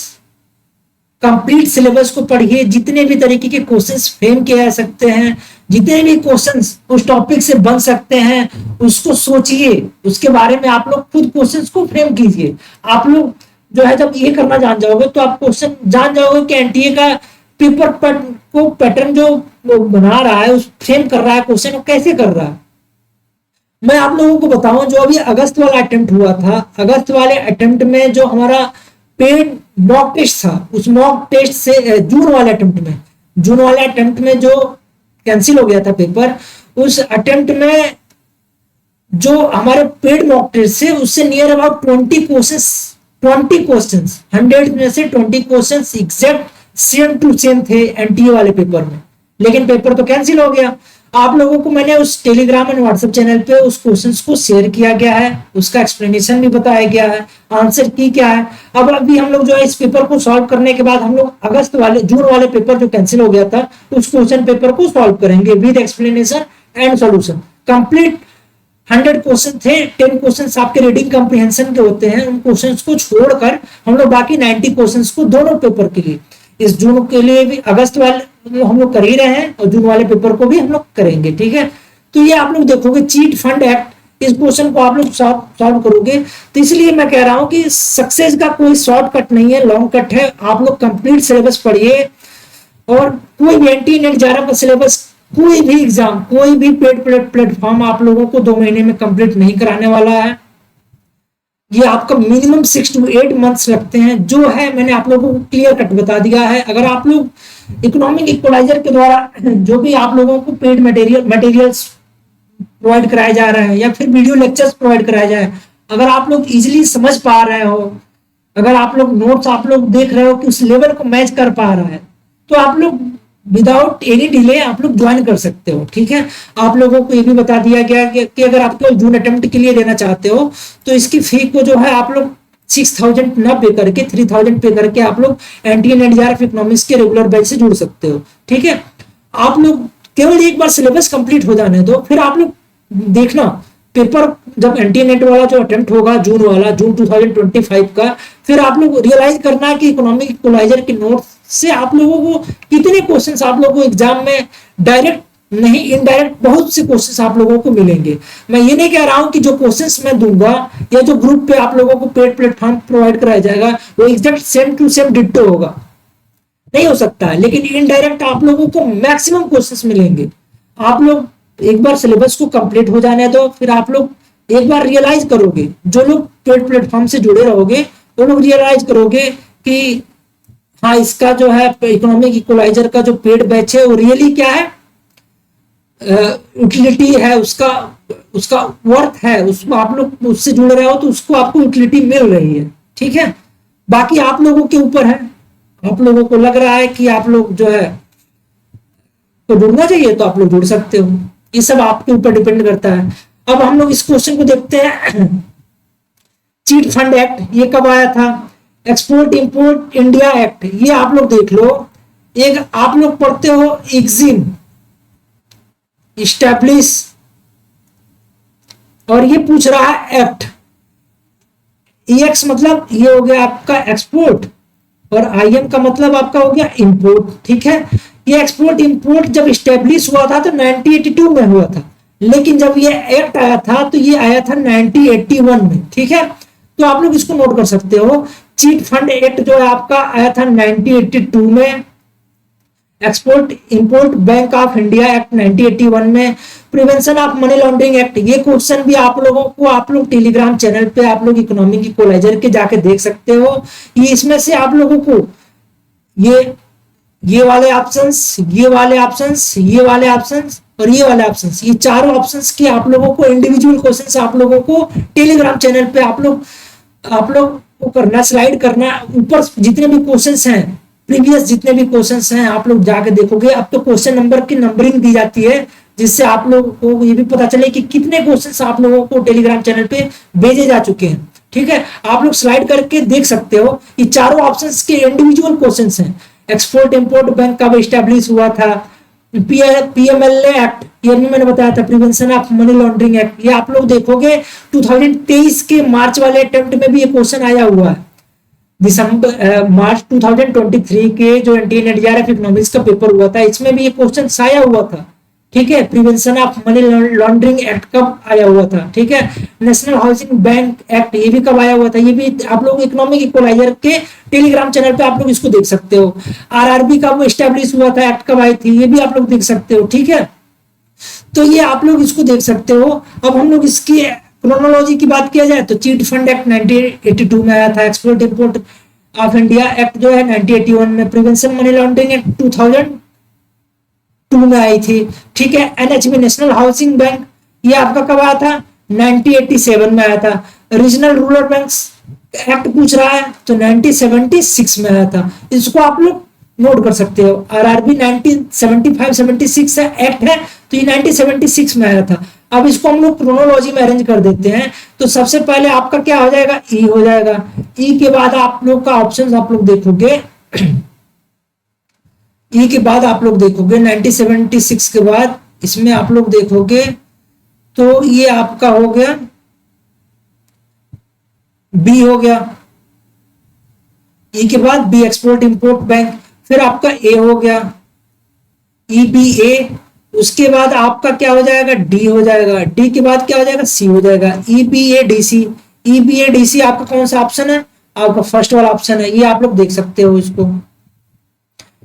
Complete syllabus को पढ़िए, जितने भी तरीके के क्वेश्चंस फ्रेम किए जा सकते हैं, जितने भी क्वेश्चंस उस टॉपिक से बन सकते हैं, उसको सोचिए, उसके बारे में आप लोग खुद क्वेश्चंस को फ्रेम कीजिए। आप लोग जो है जब ये करना जान जाओगे तो आप क्वेश्चन जान जाओगे कि एनटीए का पेपर को पैटर्न जो बना रहा है, उस फ्रेम कर रहा है क्वेश्चन को कैसे कर रहा है। मैं आप लोगों को बताऊं, जो अभी अगस्त वाला अटेम्प्ट हुआ था, अगस्त वाले अटेम्प्ट में जो हमारा पेड मॉक टेस्ट था, उस मॉक टेस्ट से जून वाले अटेम्प्ट में जो कैंसिल हो गया था पेपर, उस अटेम्प्ट में जो हमारे पेड मॉक टेस्ट से उससे नियर अबाउट 20 क्वेश्चंस 100 में से 20 questions exact same to same थे एनटीए वाले पेपर में, लेकिन पेपर तो कैंसिल हो गया। आप लोगों को मैंने उस टेलीग्राम एंड व्हाट्सएप चैनल पे उस क्वेश्चंस को शेयर किया गया है, उसका एक्सप्लेनेशन भी बताया गया है, आंसर की क्या है। अब अभी हम लोग जो है इस पेपर को सॉल्व करने के बाद हम लोग जून वाले पेपर जो कैंसिल हो गया था, उस क्वेश्चन पेपर को सॉल्व करेंगे with explanation and solution. Complete 100 question थे, 10 क्वेश्चन आपके रीडिंग कॉम्प्रिहेंशन के होते हैं, उन क्वेश्चंस को छोड़कर हम लोग बाकी 90 क्वेश्चंस को दोनों पेपर के लिए, इस जून के लिए भी, अगस्त वाले हम लोग कर ही रहे हैं और जून वाले पेपर को भी हम लोग करेंगे। ठीक है, तो ये आप लोग देखोगे चीट फंड एक्ट, इस क्वेश्चन को आप लोग सॉल्व करोगे। तो इसलिए मैं कह रहा हूं कि सक्सेस का कोई शॉर्टकट नहीं है, लॉन्ग कट है। आप लोग कंप्लीट सिलेबस पढ़िए, और कोई भी एनटीए नेट 11 का सिलेबस, कोई भी एग्जाम, कोई भी पेड प्लेटफॉर्म आप लोगों को 2 महीने में कंप्लीट नहीं कराने वाला है। ये आपका मिनिमम 6 to 8 मंथ्स लगते हैं, जो है मैंने आप लोगों को क्लियर कट बता दिया है। अगर आप लोग इकोनॉमिक इक्वलाइजर के द्वारा जो भी आप लोगों को पेड मटेरियल्स प्रोवाइड कराए जा रहे हैं या फिर वीडियो लेक्चर्स प्रोवाइड कराए जाए, अगर आप लोग इजिली समझ पा रहे हो, अगर आप लोग नोट्स आप लोग देख रहे हो कि उस लेवल को मैच कर पा रहा है, तो आप लोग विदाउट एनी डिले आप लोग ज्वाइन कर सकते हो। ठीक है, आप लोगों को ये भी बता दिया गया कि अगर आप केवल जून अटेम्प्ट के लिए देना चाहते हो तो इसकी फी को जो है आप लोग 6000 न पे करके 3000 पे करके आप लोग एनटीए नेट जेआरएफ इकोनॉमिक्स के रेगुलर बैच से जुड़ सकते हो। ठीक है, आप लोग केवल एक बार सिलेबस कंप्लीट हो जाने दो, फिर आप लोग देखना पेपर जब एनटीए नेट वाला जो अटेम्प्ट होगा जून वाला, जून 2025 का, फिर आप लोग रियलाइज करना है कि इकोनॉमिक इक्वलाइजर के नोट से आप लोगों को कितने क्वेश्चंस आप लोगों को एग्जाम में डायरेक्ट नहीं इनडायरेक्ट बहुत से क्वेश्चंस आप लोगों को मिलेंगे। मैं ये नहीं कह रहा हूं कि जो क्वेश्चंस मैं दूंगा या जो ग्रुप पे आप लोगों को पेड प्लेटफॉर्म प्रोवाइड कराया जाएगा वो exact same to same ditto होगा, नहीं हो सकता है, लेकिन इनडायरेक्ट आप लोगों को मैक्सिमम क्वेश्चंस मिलेंगे। आप लोग एक बार सिलेबस को कंप्लीट हो जाने दो, फिर आप लोग एक बार रियलाइज करोगे, जो लोग पेड प्लेटफॉर्म से जुड़े रहोगे वो लोग रियलाइज करोगे कि हाँ, इसका जो है इकोनॉमिक इक्वलाइजर का जो पेड बैच है वो रियली क्या है, यूटिलिटी है, उसका उसका वर्थ है, उसको आप लोग उससे जुड़ रहे हो तो उसको आपको यूटिलिटी मिल रही है। ठीक है, बाकी आप लोगों के ऊपर है, आप लोगों को लग रहा है कि आप लोग जो है तो जुड़ना चाहिए तो आप लोग जुड़ सकते हो, ये सब आपके ऊपर डिपेंड करता है। अब हम लोग इस क्वेश्चन को देखते हैं। चीट फंड एक्ट ये कब आया था? एक्सपोर्ट इंपोर्ट इंडिया एक्ट, ये आप लोग देख लो, एक आप लोग पढ़ते हो एग्जिम इस्टेब्लिश, और ये पूछ रहा है एक्ट। EX मतलब ये हो गया आपका एक्सपोर्ट, और IM का मतलब आपका हो गया इंपोर्ट। ठीक है, ये एक्सपोर्ट इंपोर्ट जब स्टेब्लिश हुआ था तो 1982 में हुआ था, लेकिन जब ये एक्ट आया था तो ये आया था 1981 में। ठीक है, तो आप लोग इसको नोट कर सकते हो। चीट फंड एक्ट जो है आपका आया था 1982 में, export import bank of India act 1981 में, prevention of money laundering act. ये क्वेश्चन भी आप लोगों को, आप लोग टेलीग्राम चैनल पे आप लोग इकोनॉमिक इक्वलाइजर के जाके देख सकते हो। ये इसमें से आप लोगों को ये वाले ऑप्शंस, ये वाले ऑप्शंस, ये वाले ऑप्शंस और ये वाले ऑप्शंस, ये चारों ऑप्शंस के आप लोगों को इंडिविजुअल क्वेश्चंस आप लोगों को टेलीग्राम चैनल पे आप लोग को करना, स्लाइड करना, ऊपर जितने भी क्वेश्चंस हैं, प्रीवियस जितने भी क्वेश्चंस हैं आप लोग जाके देखोगे। अब तो क्वेश्चन नंबर की नंबरिंग दी जाती है, जिससे आप लोगों को ये भी पता चले कि कितने क्वेश्चंस आप लोगों को टेलीग्राम चैनल पे भेजे जा चुके हैं। ठीक है, आप लोग स्लाइड करके देख सकते हो, ये चारों ऑप्शंस के इंडिविजुअल क्वेश्चंस हैं। एक्सपोर्ट इंपोर्ट बैंक कब स्टैब्लिश हुआ था, PMLA एक्ट, ये भी मैंने बताया था, prevention of money laundering act, ये आप लोग देखोगे 2023 के मार्च वाले अटेम्प्ट में भी ये क्वेश्चन आया हुआ है। मार्च 2023 के जो NDRF इकोनॉमिक्स का पेपर हुआ था, इसमें भी ये क्वेश्चन आया हुआ था। ठीक है, prevention of money laundering act कब आया हुआ था? ठीक है, नेशनल हाउसिंग बैंक एक्ट ये भी कब आया हुआ था? ये भी आप लोग इकोनॉमिक इक्वलाइजर के टेलीग्राम चैनल पे आप लोग इसको देख सकते हो। RRB कब एस्टेब्लिश हुआ था, एक्ट कब आई थी, ये भी आप लोग देख सकते हो। ठीक है, तो ये आप लोग इसको देख सकते हो। अब हम लोग इसकी क्रोनोलॉजी की बात किया जाए तो चीट फंड एक्ट 1982 में आया था, export import of India act जो है 1981 में, प्रिवेंशन मनी लॉन्ड्रिंग एक्ट 2002 में आई थी। ठीक है, NHB नेशनल हाउसिंग बैंक ये आपका कब आया था? 1987 में आया था। रीजनल रूरल बैंक्स एक्ट पूछ रहा है तो 1976 में आया था। इसको आप लोग नोट कर सकते हो। RRB 1975-76 एक्ट है, तो ये 1976 में आया था। अब इसको हम लोग क्रोनोलॉजी में अरेंज कर देते हैं, तो सबसे पहले आपका क्या हो जाएगा? ई हो जाएगा। ई के बाद आप लोग का ऑप्शन आप लोग देखोगे, ई के बाद आप लोग देखोगे 1976 के बाद इसमें आप लोग देखोगे तो ये आपका हो गया बी हो गया। ई के बाद बी एक्सपोर्ट इंपोर्ट बैंक, फिर आपका ए हो गया EBA, उसके बाद आपका क्या हो जाएगा? डी हो जाएगा। डी के बाद क्या हो जाएगा? सी हो जाएगा। EBADC, EBADC आपका कौन सा ऑप्शन है? आपका फर्स्ट वाला ऑप्शन है। ये आप लोग देख सकते हो इसको,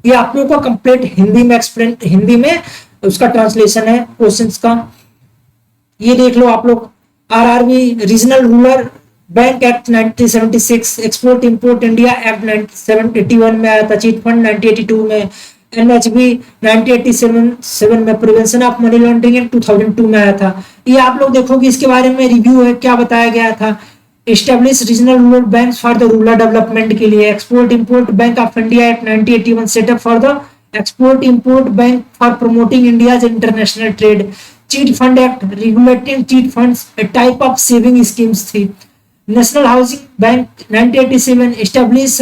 ये आप लोगों का कंप्लीट हिंदी में एक्सप्लेन, हिंदी में उसका ट्रांसलेशन है क्वेश्चंस का। ये देख लो आप लोग। RRB regional rural bank act 1976, export import India act 1981 में आया था, चीट फंड 1982 में, NHB 1987 में, prevention of money laundering act 2002 में आया था। ये आप लोग देखोगे इसके बारे में रिव्यू है, क्या बताया गया था। Establish regional rural bank for the rural development के लिए, export import bank of India act 1981 set up for the export import bank for promoting India's international trade. Chit fund act regulating chit funds, a type of saving schemes थी। National housing bank 1987 establish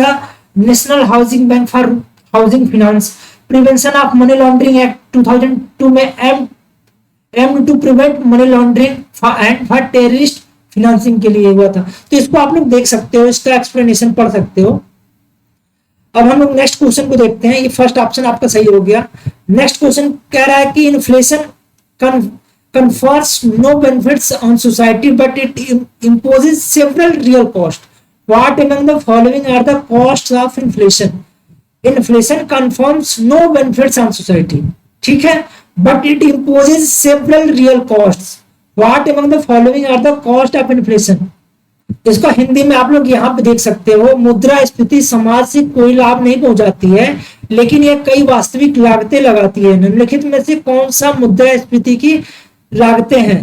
national housing bank for housing finance. Prevention of money laundering act 2002 में aim to prevent money laundering and for terrorist financing के लिए हुआ था। तो इसको आप लोग देख सकते हो, इसका एक्सप्लेनेशन पढ़ सकते हो। अब हम लोग नेक्स्ट क्वेश्चन को देखते हैं। ये फर्स्ट ऑप्शन आपका सही हो गया। नेक्स्ट क्वेश्चन कह रहा है कि inflation confers no benefits on society but it imposes several real costs. What among the following are the costs of inflation? Inflation confers no benefits on society, ठीक है, but it imposes several real costs. What among the following are the cost of inflation. इसको हिंदी में आप लोग यहाँ पे देख सकते हो, मुद्रास्फीति समाज से कोई लाभ नहीं पहुंचाती है, लेकिन यह कई वास्तविक लागतें लगाती है। निम्नलिखित में से कौन सा मुद्रास्फीति की लागतें हैं?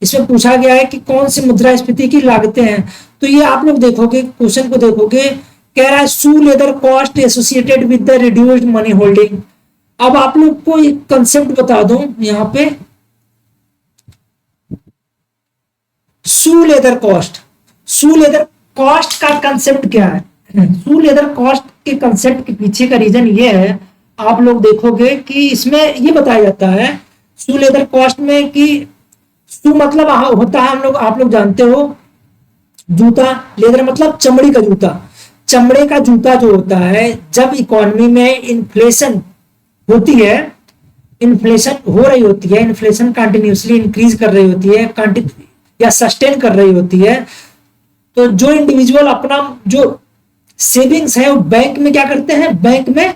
इसमें पूछा गया है कि कौन सी मुद्रास्फीति की लागतें हैं। तो ये आप लोग देखोगे, क्वेश्चन को देखोगे, कह रहा है shoe leather cost associated with the reduced money holding. अब आप लोग को एक कंसेप्ट बता दूं यहाँ पे, शू लेदर कॉस्ट, शू लेदर कॉस्ट का कंसेप्ट क्या है? शू लेदर कॉस्ट के कंसेप्ट के पीछे का रीजन ये है, आप लोग देखोगे कि इसमें ये बताया जाता है शू लेदर कॉस्ट में कि शू मतलब होता है, हम लोग आप लोग जानते हो, जूता, लेदर मतलब चमड़ी का जूता। चमड़े का जूता जो होता है, जब इकोनॉमी में इन्फ्लेशन होती है, इन्फ्लेशन हो रही होती है, इन्फ्लेशन कंटिन्यूसली इंक्रीज कर रही होती है या सस्टेन कर रही होती है, तो जो इंडिविजुअल अपना जो सेविंग्स है वो बैंक में क्या करते हैं, बैंक में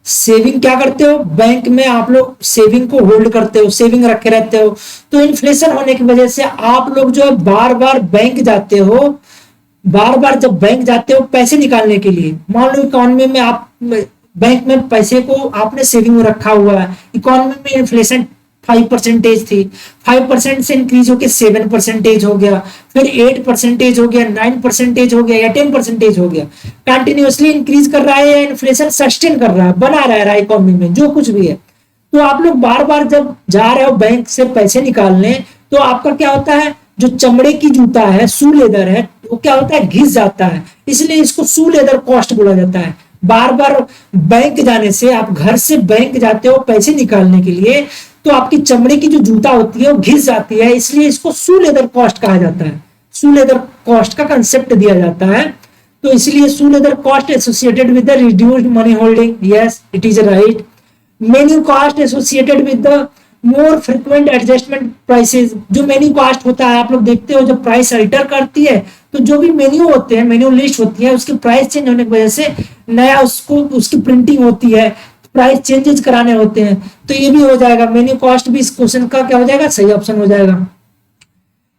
सेविंग क्या करते हो, बैंक में आप लोग सेविंग को होल्ड करते हो, सेविंग रखे रहते हो। तो इन्फ्लेशन होने की वजह से आप लोग जो है बार बार बैंक जाते हो, बार बार जब बैंक जाते हो पैसे निकालने के लिए, मान लो इकोनॉमी में आप बैंक में पैसे को आपने सेविंग में रखा हुआ है, इकोनॉमी में इन्फ्लेशन 5% थी, 5% से इंक्रीज होकर 7% हो गया, फिर 8% हो गया, 9% हो गया या 10% हो गया, कंटिन्यूअसली इंक्रीज कर रहा है या इन्फ्लेशन सस्टेन कर रहा है, बना रह रहा है इकोनॉमी में जो कुछ भी है। तो आप लोग बार बार जब जा रहे हो बैंक से पैसे निकालने, तो आपका क्या होता है, जो चमड़े की जूता है, शू लेदर है, वो क्या होता है, घिस जाता है, इसलिए इसको शू लेदर कॉस्ट बोला जाता है। बार बार बैंक जाने से, आप घर से बैंक जाते हो पैसे निकालने के लिए, तो आपकी चमड़े की जो जूता होती है वो घिस जाती है, इसलिए इसको शू लेदर कॉस्ट कहा जाता है, शू लेदर कॉस्ट का कंसेप्ट दिया जाता है। तो इसलिए shoe leather cost associated with the reduced money holding, yes it is right. Menu cost associated with the more frequent adjustment prices. जो मेन्यू कॉस्ट होता है, आप लोग देखते हो जब प्राइस अल्टर करती है, तो जो भी मेन्यू होते हैं, मेन्यू लिस्ट होती है, उसकी प्राइस चेंज होने की वजह से नया उसको उसकी प्रिंटिंग होती है, प्राइस चेंजेस कराने होते हैं, तो ये भी हो जाएगा। मेन्यू कॉस्ट भी इस क्वेश्चन का क्या हो जाएगा, सही ऑप्शन हो जाएगा।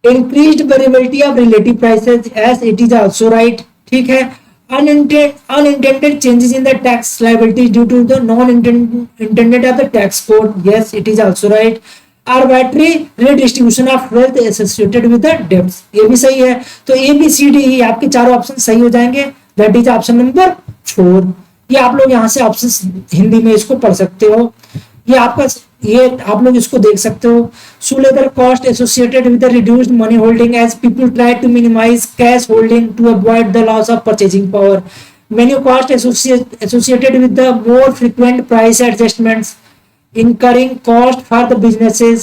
Increased variability of relative prices, as it is also right, ठीक है। Unintended changes in the tax liability due to the non intended of the tax code, yes it is also right. Arbitrary redistribution of wealth associated with the debts, ये भी सही है। तो A B C D आपके चारों option सही हो जाएंगे, दैट इज ऑप्शन नंबर 4। ये आप लोग यहाँ से ऑप्शन हिंदी में इसको पढ़ सकते हो, ये आपका, ये आप लोग इसको देख सकते हो। Shoe leather cost associated with the reduced money holding as people try to minimise cash holding to avoid the loss of purchasing power. Menu cost associated with the more frequent price adjustments, incurring cost for the businesses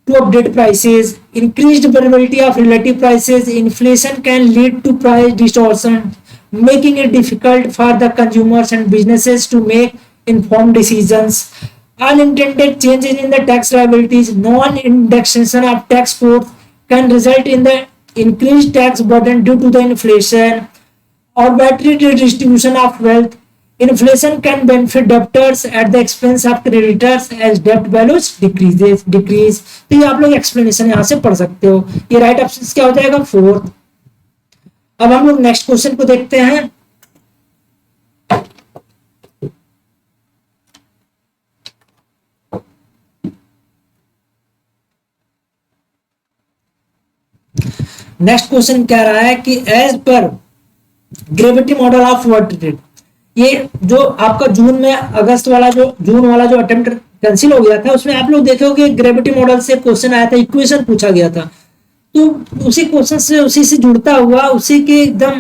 to update prices, increased variability of relative prices, inflation can lead to price distortion, making it difficult for the consumers and businesses to make informed decisions. Unintended changes in the tax liabilities, non-indexation of tax codes can result in the increased tax burden due to the inflation. Arbitrary redistribution of wealth, inflation can benefit debtors at the expense of creditors as debt values decrease। तो ये आप लोग explanation यहाँ से पढ़ सकते हो। ये राइट ऑप्शन क्या हो जाएगा, 4th। अब हम लोग नेक्स्ट क्वेश्चन को देखते हैं। नेक्स्ट क्वेश्चन कह रहा है कि as per gravity model of world trade, ये जो आपका अगस्त वाला जून वाला जो अटेम्प्ट कैंसिल हो गया था, उसमें आप लोग देखोगे ग्रेविटी मॉडल से क्वेश्चन आया था, इक्वेशन पूछा गया था, तो उसी क्वेश्चन से, उसी से जुड़ता हुआ, उसी के एकदम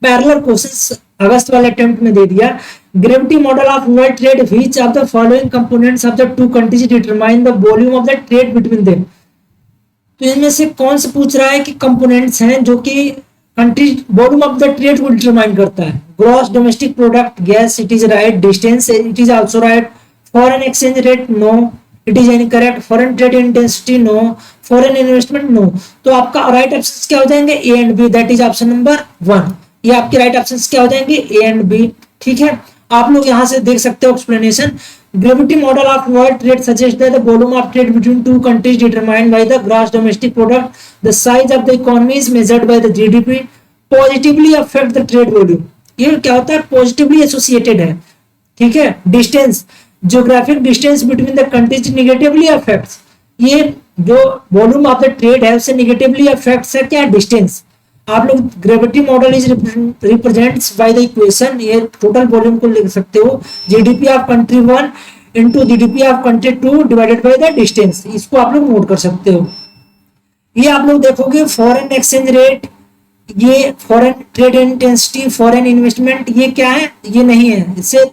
पैरेलल क्वेश्चन अगस्त वाले अटेम्प्ट में दे दिया। Gravity model of world trade, which of the following components of the two countries determine the volume of the trade between them. तो इनमें से कौन से पूछ रहा है कि कंपोनेंट्स हैं जो कि country volume of the trade को डिटरमाइन करता है। Gross domestic product, yes it is right. Distance, it is also right. Foreign exchange rate, no it is incorrect. Foreign trade intensity, no. Foreign investment, no. तो आपका right option क्या हो जाएंगे, A and B, that is option number 1। ये आपके right option क्या हो जाएंगे, ए एंड बी, ठीक है। आप लोग यहाँ से देख सकते हो explanation. Gravity model of world trade suggest that the volume of trade between two countries determined by the gross domestic product, the size of the economy is measured by the GDP, positively affect the trade volume. ये क्या होता है, positively associated है, ठीक है। Distance, geographic distance between the countries negatively affects, ये जो volume of the trade है उससे नेगेटिवली अफेक्ट्स है क्या, डिस्टेंस। आप लोग gravity model is represents by the equation, ये टोटल वॉल्यूम को लिख सकते हो, GDP of country 1 into GDP of country 2 divided by the distance. इसको आप लोग नोट कर सकते हो। ये आप लोग देखोगे फॉरेन एक्सचेंज रेट, ये foreign trade intensity, foreign investment, ये क्या है, ये नहीं है, इससे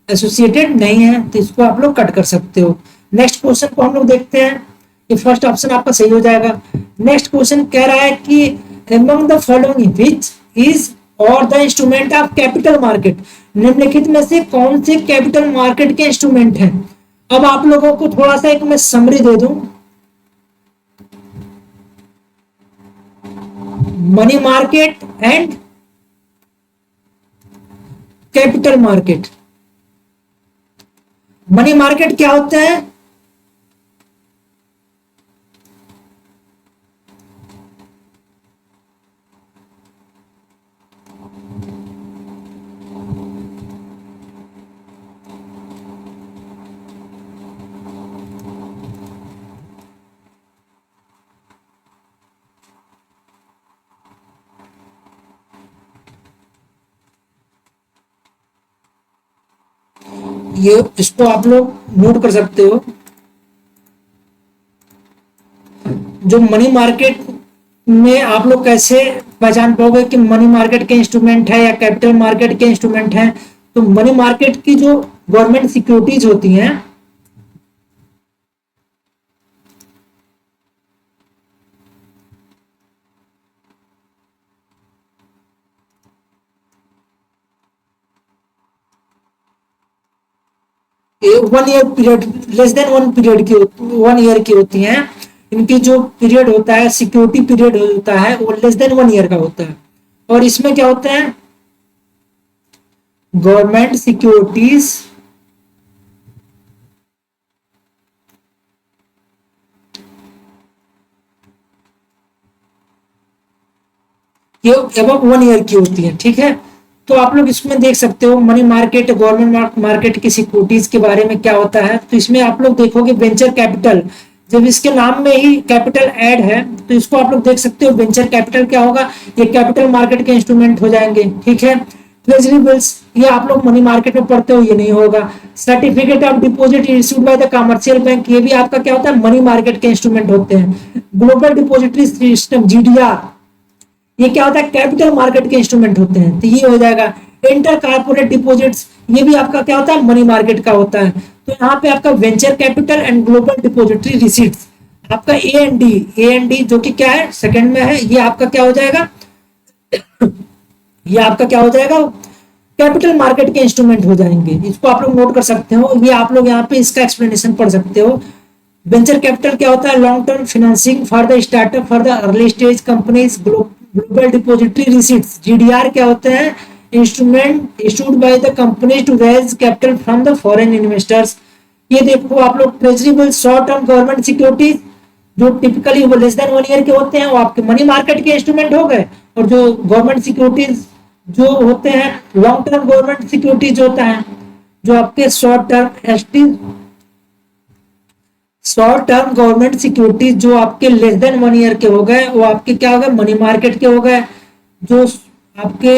एसोसिएटेड नहीं है, तो इसको आप लोग कट कर सकते हो। नेक्स्ट क्वेश्चन को हम लोग देखते हैं, ये फर्स्ट ऑप्शन आपका सही हो जाएगा। नेक्स्ट क्वेश्चन कह रहा है कि among the following which is or the instrument of capital market, निम्नलिखित में से कौन से कैपिटल मार्केट के इंस्ट्रूमेंट हैं। अब आप लोगों को थोड़ा सा एक मैं समरी दे दूं, money market and capital market. Money market क्या होता है, ये इसको आप लोग नोट कर सकते हो। जो मनी मार्केट में आप लोग कैसे पहचान पाओगे कि मनी मार्केट के इंस्ट्रूमेंट है या कैपिटल मार्केट के इंस्ट्रूमेंट है, तो मनी मार्केट की जो गवर्नमेंट सिक्योरिटीज होती हैं, ये 1 year period, less than 1 year की होती हैं। इनकी जो पीरियड होता है, सिक्योरिटी पीरियड होता है, वो लेस देन 1 ईयर का होता है। और इसमें क्या होता है, गवर्नमेंट सिक्योरिटीज ये अबव 1 ईयर की होती है, ठीक है। तो आप लोग इसमें देख सकते हो मनी मार्केट, गवर्नमेंट मार्केट की सिक्योरिटीज के बारे में क्या होता है। तो इसमें आप लोग देखोगे वेंचर कैपिटल, जब इसके नाम में ही कैपिटल ऐड है तो इसको आप लोग देख सकते हो वेंचर कैपिटल क्या होगा, ये कैपिटल मार्केट के इंस्ट्रूमेंट हो जाएंगे, ठीक है। ट्रेजरी बिल्स, ये आप लोग मनी मार्केट में पढ़ते हो, ये नहीं होगा। Certificate of deposit issued by the commercial bank, ये भी आपका क्या होता है, मनी मार्केट के इंस्ट्रूमेंट होते हैं। ग्लोबल डिपॉजिटरी सिस्टम जीडीआर, ये क्या होता है, कैपिटल मार्केट के इंस्ट्रूमेंट होते हैं, तो ये हो जाएगा। इंटर कारपोरेट डिपॉजिट्स, ये भी आपका क्या होता है, मनी मार्केट का होता है। तो यहाँ पे आपका venture capital and global depository receipts, आपका ए एंड डी जो कि क्या है, सेकंड में है, ये आपका क्या हो जाएगा ये आपका क्या हो जाएगा, कैपिटल मार्केट के इंस्ट्रूमेंट हो जाएंगे। इसको आप लोग नोट कर सकते हो, ये आप लोग यहाँ पे इसका एक्सप्लेनेशन पढ़ सकते हो। वेंचर कैपिटल क्या होता है, long term financing for the startup for the early stage companies. Global depository receipts GDR क्या होते हैं, instrument issued by the company to raise capital from the foreign investors. ये देखो आप लोग treasury bill, short term government securities जो typically वो less than 1 year के होते हैं, वो आपके मनी मार्केट के इंस्ट्रूमेंट हो गए। और जो गवर्नमेंट सिक्योरिटीज जो होते हैं, लॉन्ग टर्म गवर्नमेंट सिक्योरिटीज होता है, जो आपके शॉर्ट टर्म गवर्नमेंट सिक्योरिटीज जो आपके लेस देन 1 ईयर के हो गए, वो आपके क्या हो गए, मनी मार्केट के हो गए। जो आपके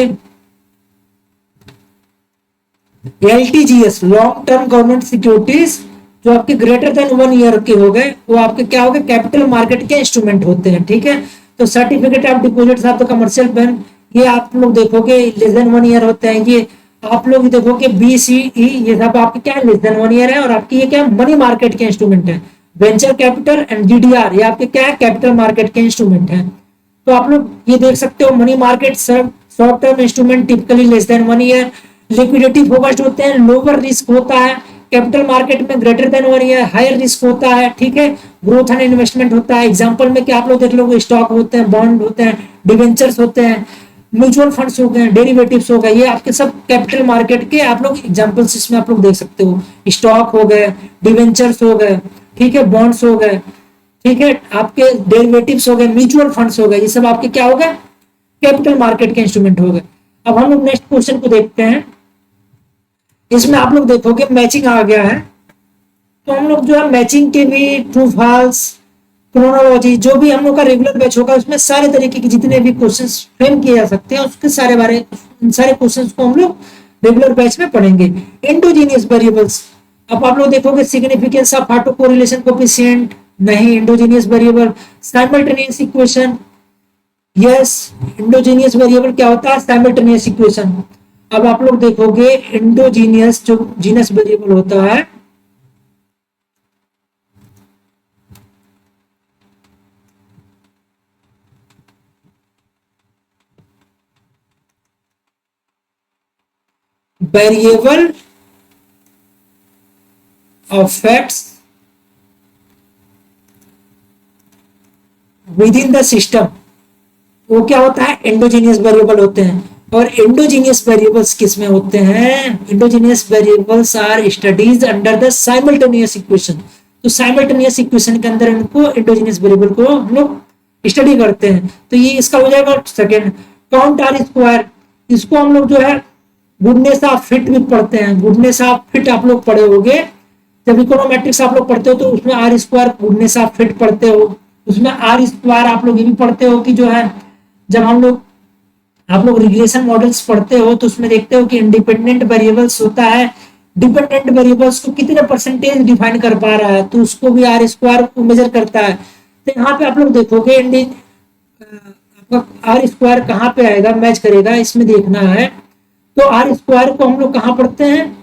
एलटीजीएस, लॉन्ग टर्म गवर्नमेंट सिक्योरिटीज जो आपके ग्रेटर देन 1 ईयर के हो गए, वो आपके क्या हो गए, कैपिटल मार्केट के इंस्ट्रूमेंट होते हैं, ठीक है। तो certificate of deposits of the commercial bank, ये आप लोग देखोगे लेस देन 1 ईयर होते हैं। ये आप लोग देखोगे बीसीई, ये सब आपके क्या है, लेस देन 1 ईयर है। और आपकी ये क्या है, मनी मार्केट के इंस्ट्रूमेंट है। वेंचर कैपिटल एंड जीडीआर, ये आपके क्या है, कैपिटल मार्केट के इंस्ट्रूमेंट है। तो आप लोग ये देख सकते हो, money market short term instrument typically less than 1 year, liquidity focused होते हैं, लोअर रिस्क होता है। कैपिटल मार्केट में greater than 1 year, higher risk होता है, ठीक है। ग्रोथ एंड इन्वेस्टमेंट होता है। एग्जांपल में क्या आप लोग देख लो, स्टॉक होते हैं, बॉन्ड होते हैं, डिवेंचर्स होते हैं। म्यूचुअल फंड्स हो गए, डेरिवेटिव्स हो गए, ये आपके सब कैपिटल मार्केट के आप लोग एग्जांपल्स इसमें आप लोग देख सकते हो। स्टॉक हो गए, डिवेंचर्स हो गए, ठीक है, बॉन्ड्स हो गए, ठीक है, आपके डेरिवेटिव्स हो गए, म्यूचुअल फंड्स हो गए, ये सब आपके क्या हो गए, कैपिटल मार्केट के इंस्ट्रूमेंट हो गए। अब हम लोग नेक्स्ट क्वेश्चन को देखते हैं। इसमें आप लोग देखोगे मैचिंग आ गया है, तो हम लोग जो है मैचिंग के भी ट्रू फॉल्स, क्रोनोलॉजी, जो भी हम लोग का रेगुलर बैच होगा उसमें सारे तरीके के जितने भी क्वेश्चंस फ्रेम किए जा सकते हैं उसके सारे बारे, उन सारे क्वेश्चंस को हम लोग रेगुलर बैच में पढ़ेंगे। एंडोजीनियस वेरिएबल्स, अब आप लोग देखोगे significance of auto correlation coefficient, नहीं, endogenous variable. Simultaneous equation, yes, endogenous variable क्या होता है, साइमल्टेनियस इक्वेशन। अब आप लोग देखोगे एंडोजीनियस जो जीनस वेरिएबल होता है, variable of facts with in the system, वो क्या होता है, एंडोजीनियस वेरिएबल होते हैं। और एंडोजीनियस वेरिएबल्स किस में होते हैं, endogenous variables are studies under the simultaneous equation. तो साइमल्टेनियस इक्वेशन के अंदर इनको एंडोजीनियस वेरिएबल को हम लोग स्टडी करते हैं। तो ये इसका हो जाएगा सेकंड। काउंट आर स्क्वायर, इसको हम लोग जो है गुडनेस ऑफ फिट भी पढ़ते हैं। गुडनेस ऑफ फिट आप लोग पढ़े होंगे, जब इकोनोमेट्रिक्स आप लोग पढ़ते हो तो उसमें R square goodness of fit पढ़ते हो, उसमें आर स्क्वायर आप लोग ये भी पढ़ते हो कि जो है जब आप लोग रिग्रेशन मॉडल्स पढ़ते हो तो उसमें देखते हो कि इंडिपेंडेंट वेरिएबल्स होता है, डिपेंडेंट वेरिएबल्स को कितने परसेंटेज डिफाइन कर पा रहा है, तो उसको भी आर स्क्वायर को मेजर करता है। तो यहाँ पे आप लोग देखोगे आपका आर स्क्वायर कहाँ पे आएगा, मैच करेगा, इसमें देखना है। तो आर स्क्वायर को हम लोग कहाँ पढ़ते हैं,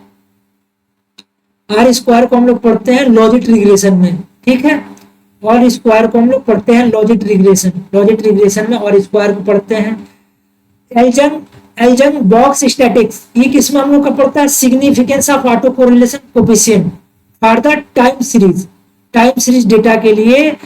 आर स्क्वायर को हम लोग पढ़ते हैं लॉजिक रिग्रेशन में, ठीक है। और स्क्वायर को हम लोग पढ़ते हैं लॉजिक रिग्रेशन में और स्क्वायर को पढ़ते हैं। एल्जन बॉक्स स्टैटिक्स, ये किसमें हम लोग का पढ़ता है, significance of auto correlation coefficient for the time series data के लिए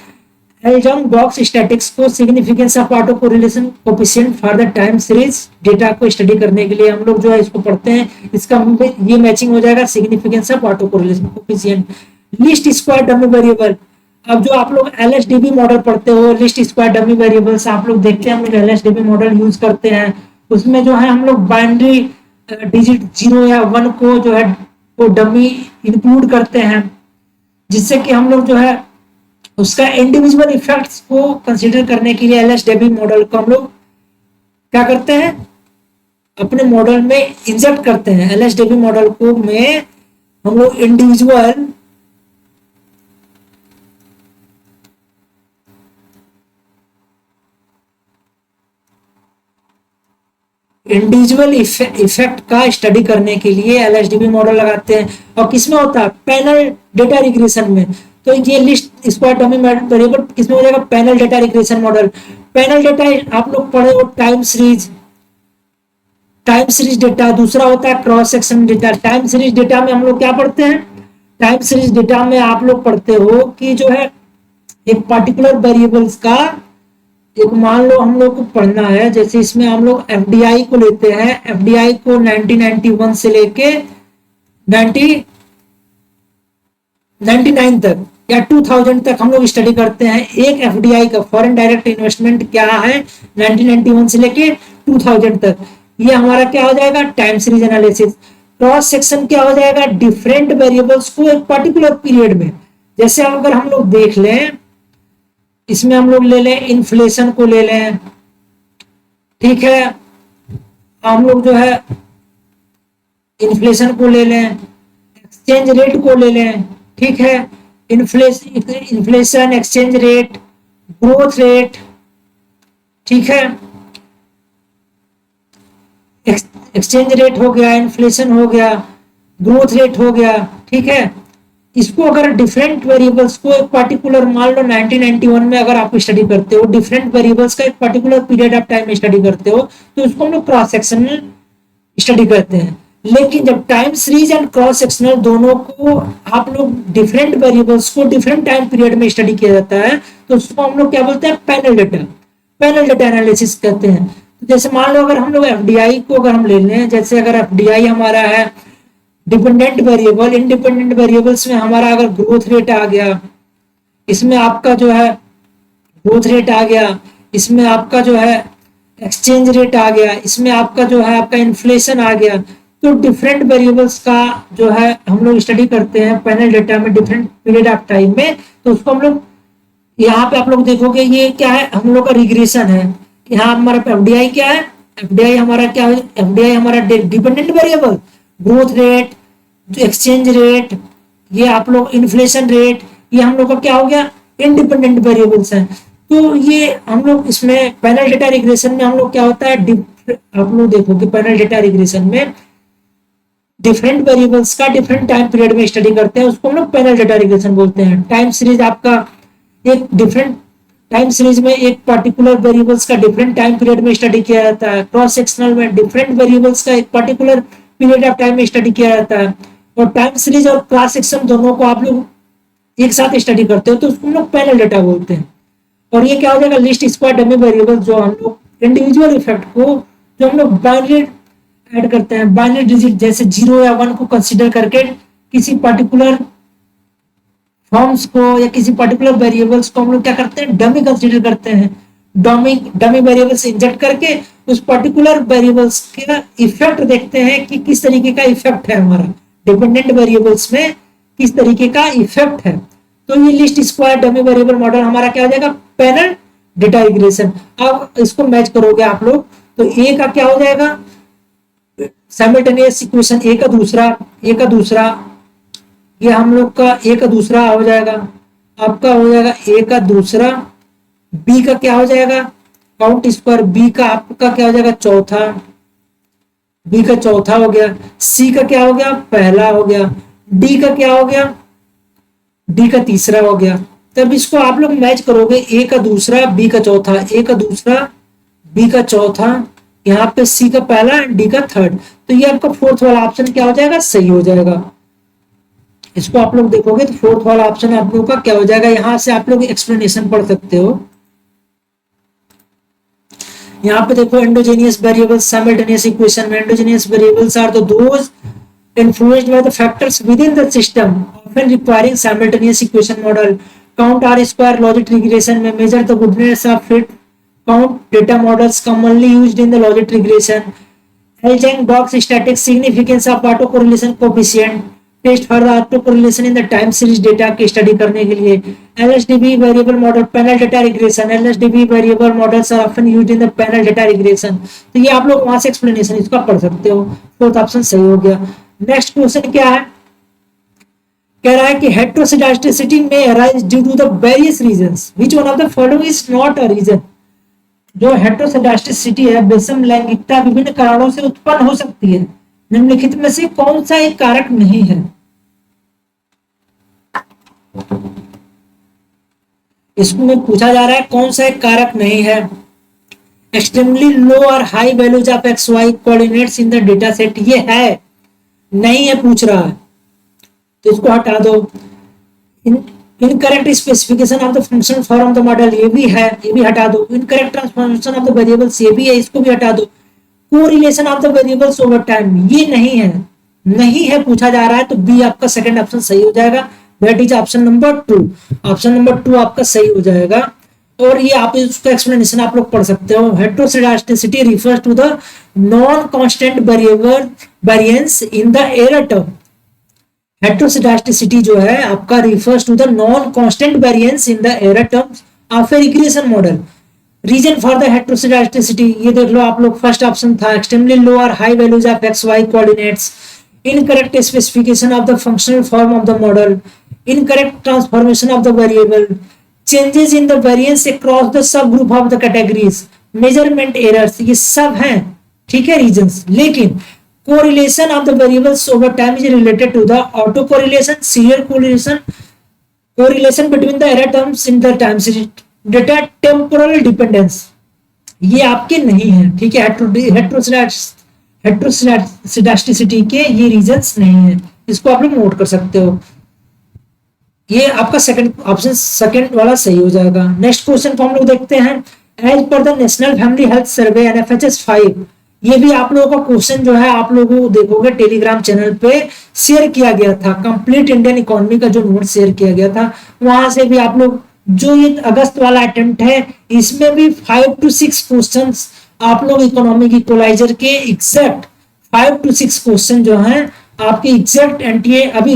एल्जन बॉक्स स्टैटिक्स को significance of auto correlation coefficient for the time series data को स्टडी करने के लिए हम लोग जो है इसको पढ़ते हैं। इसका ये मैचिंग हो जाएगा significance of auto correlation coefficient. List square dummy variable, अब जो आप लोग एलएसडीबी मॉडल पढ़ते हो, लिस्ट स्क्वायर डमी वेरिएबल्स आप लोग देखते हैं, हम लोग एलएसडीबी मॉडल यूज करते हैं। उसमें जो है हम लोग बाइनरी डिजिट 0 या 1 को जो है वो डमी इंक्लूड करते हैं, जिससे कि हम लोग जो है उसका इंडिविजुअल इफेक्ट्स को कंसीडर करने के लिए एलएसडीबी मॉडल को हम लोग क्या करते हैं, अपने मॉडल में इंजेक्ट करते हैं। एलएसडीबी मॉडल को में हम लोग इंडिविजुअल इफेक्ट का स्टडी करने के लिए एलएसडीबी मॉडल लगाते हैं। और किसमें होता है, पैनल डेटा रिग्रेशन में। तो ये लिस्ट स्क्वायर डमी वेरिएबल किसमें हो जाएगा, panel data regression model. Panel data आप लोग पढ़े हो टाइम सीरीज डेटा, दूसरा होता है cross section data. Time series data में हम लोग क्या पढ़ते हैं, टाइम सीरीज डेटा में आप लोग पढ़ते हो कि जो है एक पर्टिकुलर वेरिएबल्स का, एक मान लो हम लोग को पढ़ना है, जैसे इसमें हम लोग एफडीआई को लेते हैं, एफडीआई को 1991 से लेके 1999 तक या 2000 तक हम लोग स्टडी करते हैं। एक एफडीआई का फॉरेन डायरेक्ट इन्वेस्टमेंट क्या है 1991 से लेके 2000 तक, ये हमारा क्या हो जाएगा, time series analysis. Cross section क्या हो जाएगा, डिफरेंट वेरिएबल्स को एक पर्टिकुलर पीरियड में, जैसे अगर हम लोग देख लें, इसमें हम लोग ले लें इन्फ्लेशन को ले लें, ठीक है, हम लोग जो है इन्फ्लेशन को ले लें, एक्सचेंज रेट को ले लें, ठीक है, inflation, exchange rate, growth rate, ठीक है, एक्सचेंज रेट हो गया, इन्फ्लेशन हो गया, ग्रोथ रेट हो गया, ठीक है। इसको अगर डिफरेंट वेरिएबल्स को एक पर्टिकुलर, मान लो 1991 में अगर आप स्टडी करते हो, डिफरेंट वेरिएबल्स का एक पर्टिकुलर पीरियड ऑफ टाइम में स्टडी करते हो, तो उसको हम लोग क्रॉस सेक्शनल स्टडी करते हैं। लेकिन जब time series and cross sectional दोनों को आप लोग डिफरेंट वेरिएबल्स को डिफरेंट टाइम पीरियड में स्टडी किया जाता है, तो उसको हम लोग क्या बोलते हैं, पैनल डेटा एनालिसिस कहते हैं। तो जैसे मान लो अगर हम लोग एफडीआई को अगर हम ले लें, जैसे अगर एफडीआई हमारा है डिपेंडेंट वेरिएबल, इंडिपेंडेंट वेरिएबल्स में हमारा अगर ग्रोथ रेट आ गया, इसमें आपका जो है ग्रोथ रेट आ गया, इसमें आपका जो है एक्सचेंज रेट आ गया, इसमें आपका जो है आपका इन्फ्लेशन आ गया, तो डिफरेंट वेरिएबल्स का जो है हम लोग स्टडी करते हैं पैनल डेटा में डिफरेंट पीरियड ऑफ टाइम में। तो उसको हम लोग यहाँ पे आप लोग देखोगे ये क्या है, हम लोग का रिग्रेशन है। यहाँ हमारा एफडीआई क्या है, एफडीआई हमारा क्या है, एफडीआई हमारा dependent variable, growth rate, exchange rate, ये आप लोग इन्फ्लेशन रेट, ये हम लोग का क्या हो गया, इंडिपेंडेंट वेरिएबल्स हैं। तो ये हम लोग इसमें पैनल डेटा रिग्रेशन में हम लोग क्या होता है, आप लोग देखोगे पैनल डेटा रिग्रेशन में डिफरेंट वेरिएबल्स का डिफरेंट टाइम पीरियड में स्टडी करते हैं, उसको हम लोग पैनल डेटा रिग्रेशन बोलते हैं। टाइम सीरीज आपका एक डिफरेंट टाइम सीरीज में एक पर्टिकुलर वेरिएबल्स का डिफरेंट टाइम पीरियड में स्टडी किया जाता है, क्रॉस सेक्शनल में डिफरेंट वेरिएबल्स का एक पर्टिकुलर पीरियड ऑफ टाइम में स्टडी किया जाता है, और टाइम सीरीज और क्रॉस सेक्शन दोनों को आप लोग एक साथ स्टडी करते हो तो उसको हम लोग पैनल डेटा बोलते हैं। और ये क्या हो जाएगा, लिस्ट स्क्वायर डमी वेरिएबल, जो हम लोग इंडिविजुअल इफेक्ट को जो हम लोग बाइनरी ऐड करते हैं, बाइनरी डिजिट जैसे 0 या 1 को कंसीडर करके किसी पर्टिकुलर फॉर्म्स को या किसी पर्टिकुलर वेरिएबल्स को हम लोग क्या करते हैं, डमी कंसीडर करते हैं। डमी वेरिएबल्स इंजेक्ट करके उस पर्टिकुलर वेरिएबल्स का इफेक्ट देखते हैं कि किस तरीके का इफेक्ट है, हमारा डिपेंडेंट वेरिएबल्स में किस तरीके का इफेक्ट है। तो ये list square dummy variable model हमारा क्या हो जाएगा, पैनल डेटा रिग्रेशन। अब इसको मैच करोगे आप लोग तो ए का क्या हो जाएगा, साइमल्टेनियस इक्वेशन, ए का दूसरा, ये हम लोग का ए का दूसरा हो जाएगा, आपका हो जाएगा ए का दूसरा, बी का क्या हो जाएगा काउंट स्क्वायर, बी का आपका क्या हो जाएगा चौथा, बी का चौथा हो गया, सी का क्या हो गया पहला हो गया, डी का क्या हो गया, डी का तीसरा हो गया। तब इसको आप लोग मैच करोगे, ए का दूसरा बी का चौथा, ए का दूसरा बी का चौथा, यहाँ पे सी का पहला डी का थर्ड, तो ये आपका फोर्थ वाला ऑप्शन क्या हो जाएगा, सही हो जाएगा। इसको आप लोग देखोगे तो फोर्थ वाला ऑप्शन आप लोगों का क्या हो जाएगा, यहां से आप लोग एक्सप्लेनेशन पढ़ सकते हो। यहाँ पे देखो एंडोजेनियस वेरिएबल्स, साइमल्टेनियस इक्वेशन में endogenous variables are those influenced by the factors within the system often requiring simultaneous equation model. Count R square logic regression में measure the goodness of fit count data models commonly used in the logic regression. Algeng-Dox static significance of autocorrelation coefficient test for the autocorrelation in the time series data की study करने के लिए। LSDB variable model panel data regression, LSDB variable models are often used in the panel data regression. तो ये आप लोग वहां से एक्सप्लेनेशन इसका पढ़ सकते हो। फोर्थ ऑप्शन सही हो गया। नेक्स्ट क्वेश्चन क्या है, कह रहा है कि heteroscedasticity may arise due to the various reasons, which one of the following is not a reason. जो हेटेरोजिडाइसिटी है, विषम लैंगिकता विभिन्न कारणों से उत्पन्न हो सकती है, निम्नलिखित में से कौन सा एक कारक नहीं है। इसमें पूछा जा रहा है कौन सा एक कारक नहीं है। एक्सट्रीमली लो और high values of X Y coordinates in the data set, ये है नहीं है पूछ रहा है, तो इसको हटा दो। Incorrect specification of the function form the model, ये भी है, ये भी हटा दो। Incorrect transformation of the variables, ये भी है, इसको भी हटा दो। Correlation of the variables over time, ये नहीं है पूछा जा रहा है, तो बी आपका सेकंड ऑप्शन सही हो जाएगा, that is option number 2। Option number 2 आपका सही हो जाएगा। और ये आप इसका एक्सप्लेनेशन आप लोग पढ़ सकते हो। Heteroscedasticity refers to the non constant variable variance in the error term. Heteroscedasticity जो है आपका refers to the non constant variance in the error terms of a regression model. Reason for the heteroscedasticity, ये देख लो आप लोग, first option था extremely low और high values of X Y coordinates, incorrect specification of the functional form of the model, incorrect transformation of the variable, changes in the variance across the sub group of the categories, measurement errors, ये सब हैं, ठीक है reasons. लेकिन correlation of the variables over time is related to the auto correlation, serial correlation, correlation between the error terms in the time series data, temporal dependence, ये आपके नहीं है, ठीक है। हेटेरोजिडाइसिटी के ये रीजंस नहीं है, इसको आप लोग नोट कर सकते हो। ये आपका सेकंड ऑप्शन, सेकंड वाला सही हो जाएगा। नेक्स्ट क्वेश्चन को हम लोग देखते हैं। As per the national family health survey NFHS 5, ये भी आप लोगों का क्वेश्चन जो है आप लोगों को देखोगे टेलीग्राम चैनल पे शेयर किया गया था, कंप्लीट इंडियन इकोनॉमी का जो नोट शेयर किया गया था, वहां से भी आप लोग जो ये अगस्त वाला अटेम्प्ट है इसमें भी 5 to 6 क्वेश्चन आप लोग इकोनॉमिक इक्वलाइजर के एग्जैक्ट 5 to 6 क्वेश्चन जो हैं आपके एग्जैक्ट एनटीए अभी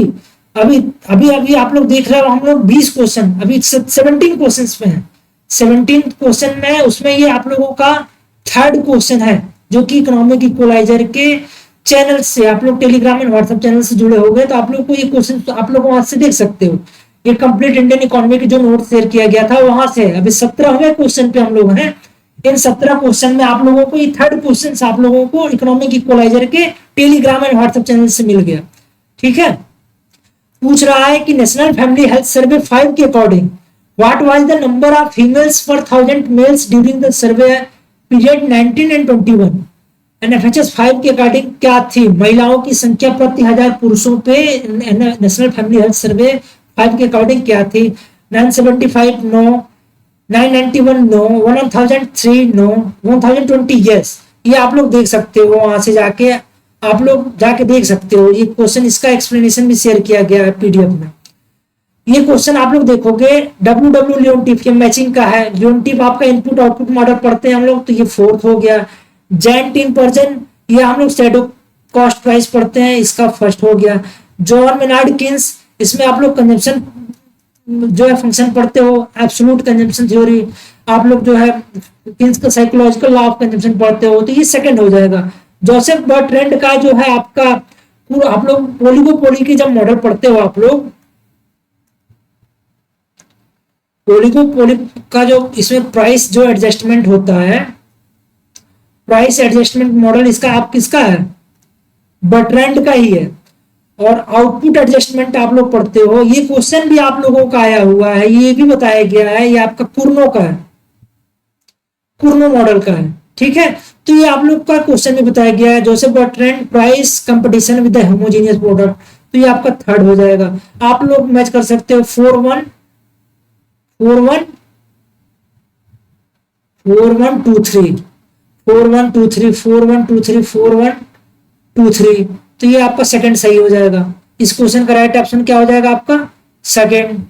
अभी अभी अभी आप लोग देख रहे हो, हम लोग 20 क्वेश्चन अभी 17 क्वेश्चन पे हैं, 17 क्वेश्चन में उसमें ये आप लोगों का थर्ड क्वेश्चन है जो कि इकोनॉमिक इक्वलाइजर के चैनल से आप लोग टेलीग्राम एंड व्हाट्सएप चैनल से जुड़े हो गए तो आप लोग को ये क्वेश्चन तो आप लोग वहां से देख सकते हो। ये कंप्लीट इंडियन इकोनॉमी की जो नोट शेयर किया गया था वहां से अभी 17वें क्वेश्चन पे हम लोग हैं। इन 17 क्वेश्चन में आप लोगों को ये थर्ड क्वेश्चन आप लोगों को इकोनॉमिक इक्वलाइजर के टेलीग्राम एंड व्हाट्सएप चैनल से मिल गया। ठीक है, पूछ रहा है कि नेशनल फैमिली हेल्थ सर्वे 5 के according what was the number of females per 1000 males during the survey period 19 and 21। NFHS 5 के अकॉर्डिंग क्या थी महिलाओं की संख्या प्रति हजार पुरुषों पे नेशनल फैमिली हेल्थ सर्वे 5 के अकॉर्डिंग क्या थी? 975 नो, 991 नो, 1003 नो, 1020 यस। ये आप लोग देख सकते हो, वहां से जाके आप लोग जाके देख सकते हो। ये क्वेश्चन इसका एक्सप्लेनेशन भी शेयर किया गया है PDF में। ये क्वेश्चन आप लोग देखोगे WW लियोनटिफ मैचिंग का है। लियोनटिफ आपका इनपुट आउटपुट मॉडल पढ़ते हैं हम लोग, तो ये फोर्थ हो गया। जैन टीम पर्सन ये हम लोग शैडो कॉस्ट प्राइस पढ़ते हैं, इसका फर्स्ट हो गया। जॉन मेनार्ड किन्स इसमें आप लोग कंजम्पशन जो है फंक्शन पढ़ते हो, एब्सोल्यूट कंजम्पशन थ्योरी आप लोग जो है किन्स का साइकोलॉजिकल लॉ ऑफ कंजम्पशन पढ़ते हो, तो ये सेकंड हो जाएगा। जोसेफ बर्ट्रैंड का जो है आपका पूरा आप लोग ओलिगोपोली की जब मॉडल पढ़ते हो आप लोग, ओलिगोपोली का जो इसमें प्राइस जो एडजस्टमेंट होता है, प्राइस एडजस्टमेंट मॉडल इसका आप किसका है? बर्ट्रैंड का ही है। और आउटपुट एडजस्टमेंट आप लोग पढ़ते हो, ये क्वेश्चन भी आप लोगों का आया हुआ है, ये भी बताया गया है, ये आपका कुर्नो का है, कुर्नो मॉडल का है। ठीक है, तो ये आप लोग का क्वेश्चन भी बताया गया है। Joseph Bertrand price competition with the homogeneous product, तो ये आपका थर्ड हो जाएगा। आप लोग मैच कर सकते हो 41 41 4123 4123 4123 4123, तो ये आपका सेकंड सही हो जाएगा। इस क्वेश्चन का राइट ऑप्शन क्या हो जाएगा आपका? सेकंड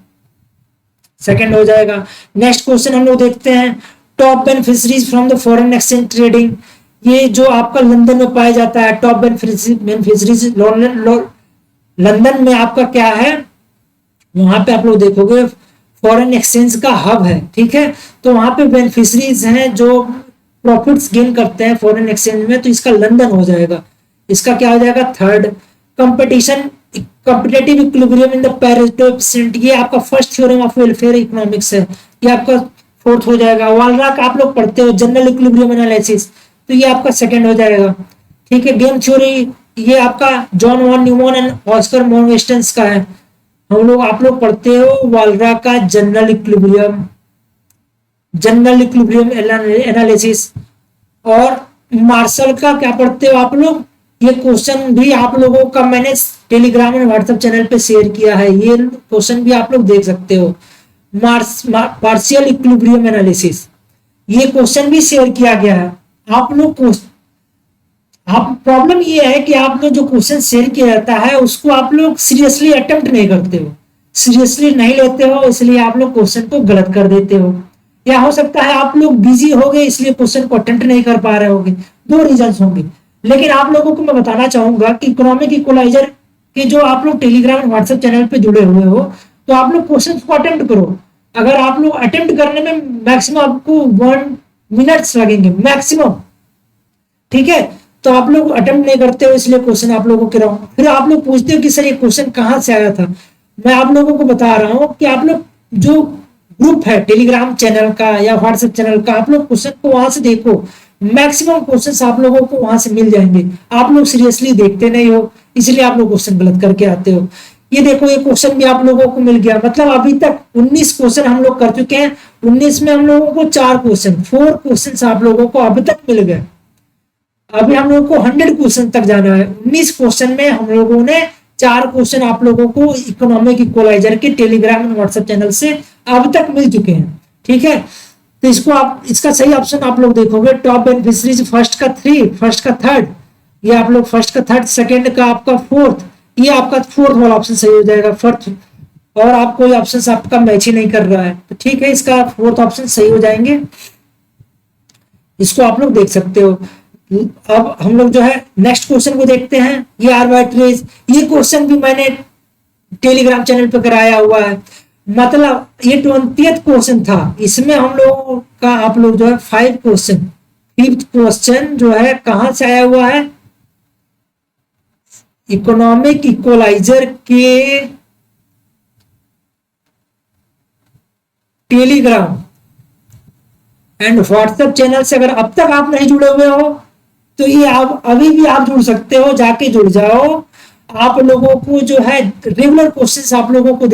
हो जाएगा। नेक्स्ट क्वेश्चन हम लोग देखते हैं, top beneficiaries from the foreign exchange trading. ये जो आपका लंदन में पाया जाता है, टॉप बेनिफिशरीज लंदन में आपका क्या है? वहां पे आप लोग देखोगे फॉरेन एक्सचेंज का हब है। ठीक है, तो वहां पे बेनिफिशरीज हैं जो प्रॉफिट्स गेन करते हैं फॉरेन एक्सचेंज में, तो इसका लंदन हो जाएगा। इसका क्या हो जाएगा? Third. Competition competitive equilibrium in the Pareto efficient, ये आपका first theorem of welfare economics है, ये आपका फोर्थ हो जाएगा। वालराक आप लोग पढ़ते हो जनरल इक्विलिब्रियम एनालिसिस, तो ये आपका सेकंड हो जाएगा। ठीक है, गेम थ्योरी ये आपका John von Neumann and Oscar मोनवेस्टन्स का है। हम लोग आप लोग पढ़ते हो वालराक का जनरल इक्विलिब्रियम एनालिसिस। और मार्शल का क्या पढ़ते हो आप लोग? ये क्वेश्चन भी आप लोगों का मैंने टेलीग्राम और व्हाट्सएप चैनल पे शेयर किया है, ये क्वेश्चन भी आप लोग देख सकते हो। पार्शियल इक्विलिब्रियम एनालिसिस, ये क्वेश्चन भी शेयर किया गया है। आप लोग आप प्रॉब्लम ये है कि आप लोग जो क्वेश्चन शेयर किया जाता है उसको आप लोग सीरियसली अटेम्प्ट नहीं करते हो, सीरियसली नहीं लेते हो, इसलिए आप लोग क्वेश्चन को गलत कर देते हो। या हो सकता है आप लोग बिजी हो गए इसलिए क्वेश्चन को अटेम्प्ट नहीं कर पा रहे होंगे, दो रीजंस होंगे। लेकिन आप लोगों को मैं बताना चाहूंगा कि इकोनॉमिक इक्वलाइजर के जो आप लोग टेलीग्राम और व्हाट्सएप चैनल पे जुड़े हुए हो, तो आप लोग क्वेश्चन को अटेम्प्ट करो। अगर आप लोग अटेम्प्ट करने में मैक्सिमम आपको 1 मिनट्स लगेंगे मैक्सिमम। ठीक है, तो आप लोग अटेम्प्ट नहीं करते हो इसलिए क्वेश्चन आप लोगों को रहा। फिर आप लोग पूछते हो कि सर ये क्वेश्चन कहाँ से आया था। मैं आप लोगों को बता रहा हूँ कि आप लोग जो ग्रुप है टेलीग्राम चैनल का या व्हाट्सएप चैनल का, आप लोग क्वेश्चन को वहां से देखो, मैक्सिमम क्वेश्चंस आप लोगों को वहां से मिल जाएंगे। आप लोग सीरियसली देखते नहीं हो इसलिए आप लोग क्वेश्चन गलत करके आते हो। ये देखो, ये क्वेश्चन भी आप लोगों को मिल गया। मतलब अभी तक 19 क्वेश्चन हम लोग कर चुके हैं। 19 में हम लोगों को 4 क्वेश्चन आप लोगों को अभी तक मिल गए। अभी हम लोगों को 100 क्वेश्चन तक जाना है। 19 क्वेश्चन में हम लोगों ने 4 क्वेश्चन आप लोगों को इकोनॉमिक इक्वलाइजर के टेलीग्राम और व्हाट्सएप चैनल से अब तक मिल चुके हैं। ठीक है, तो इसको आप, इसका सही ऑप्शन आप लोग देखोगे टॉप बेनिफिशियरीज फर्स्ट का 3, फर्स्ट का 3rd, ये आप लोग फर्स्ट का 3rd, सेकंड का आपका 4th, ये आपका 4th वाला ऑप्शन सही हो जाएगा, 4th, और आप कोई ऑप्शन आपका मैच ही नहीं कर रहा है, तो ठीक है, इसका 4th ऑप्शन सही हो जाएंगे, इसको आप लोग देख सकते हो। अब हम लोग जो है नेक्स्ट क्वेश्चन को देखते हैं, ये आर्बिट्रेज, ये क्वेश्चन भी मैंने टेलीग्राम चैनल पे कराया हुआ है, मतलब ये 20th क्वेश्चन था, इसमें हम लोगों का आप लोग जो है 5 क्वेश्चन, 5th क्वेश्चन जो है कहां से आया हुआ है, इकोनॉमिक इक्वलाइजर के टेलीग्राम एंड व्हाट्सएप चैनल से अगर अब तक आप नहीं जुड़े हुए हो तो ये आप अभी भी आप जुड़ सकते हो, जाके जुड़ जाओ। आप लोगों को जो है रेगुलर क्वेश्चंस आप लोगों को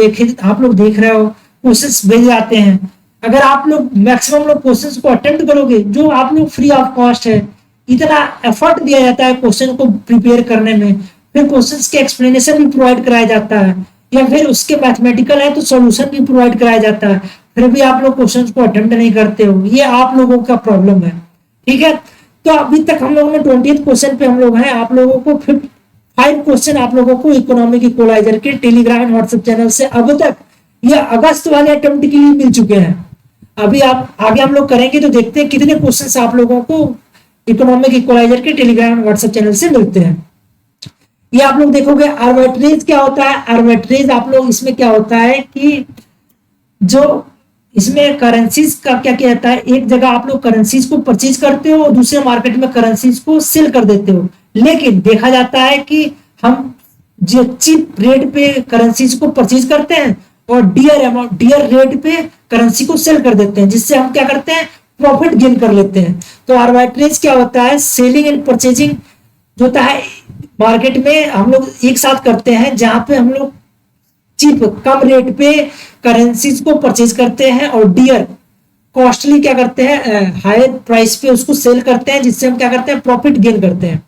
आप लोग देख रहे हो, क्वेश्चंस भेज जाते हैं, अगर आप लोग मैक्सिमम लोग क्वेश्चंस को अटेम्प्ट करोगे, जो आप लोग फ्री ऑफ कॉस्ट है, इतना एफर्ट दिया जाता है क्वेश्चन को प्रिपेयर करने में, फिर क्वेश्चंस के एक्सप्लेनेशन भी प्रोवाइड कराया जाता है, या फिर उसके मैथमेटिकल है तो सॉल्यूशन भी प्रोवाइड कराया जाता है, फिर भी आप लोग क्वेश्चंस को अटेम्प्ट नहीं करते हो, ये आप लोगों का प्रॉब्लम है, ठीक है। तो अभी तक हम लोगों ने 20th क्वेश्चन पे हम लोग हैं, आप लोगों को 5 क्वेश्चन आप लोगों को इकोनॉमिक इक्वलाइजर के टेलीग्राम एंड व्हाट्सएप चैनल से अब तक ये अगस्त वाले अटेम्प्ट के लिए मिल चुके हैं। अभी आप आगे हम लोग करेंगे तो देखते हैं कितने क्वेश्चंस आप लोगों को इकोनॉमिक इक्वलाइजर के टेलीग्राम एंड व्हाट्सएप चैनल से मिलते हैं। ये आप लोग देखोगे आर्बिट्रेज क्या होता है, आर्बिट्रेज आप लोग इसमें क्या होता है कि जो इसमें करेंसीज का क्या क्या होता है, एक जगह आप लोग करेंसीज को परचेज करते हो और दूसरे मार्केट में करेंसीज को सेल कर देते हो, लेकिन देखा जाता है कि हम जो चीप रेट पे करेंसीज को परचेज करते हैं और डियर रेट पे करेंसी को सेल कर देते हैं, जिससे हम क्या करते हैं, प्रॉफिट गेन कर लेते हैं। तो आर्बिट्रेज क्या होता है, सेलिंग एंड परचेजिंग जो होता है मार्केट में हम लोग एक साथ करते हैं, जहां पे हम लोग चीप कम रेट पे करेंसीज को परचेज करते हैं और डियर कॉस्टली क्या करते हैं, हाई प्राइस पे उसको सेल करते हैं, जिससे हम क्या करते हैं, प्रॉफिट गेन करते हैं।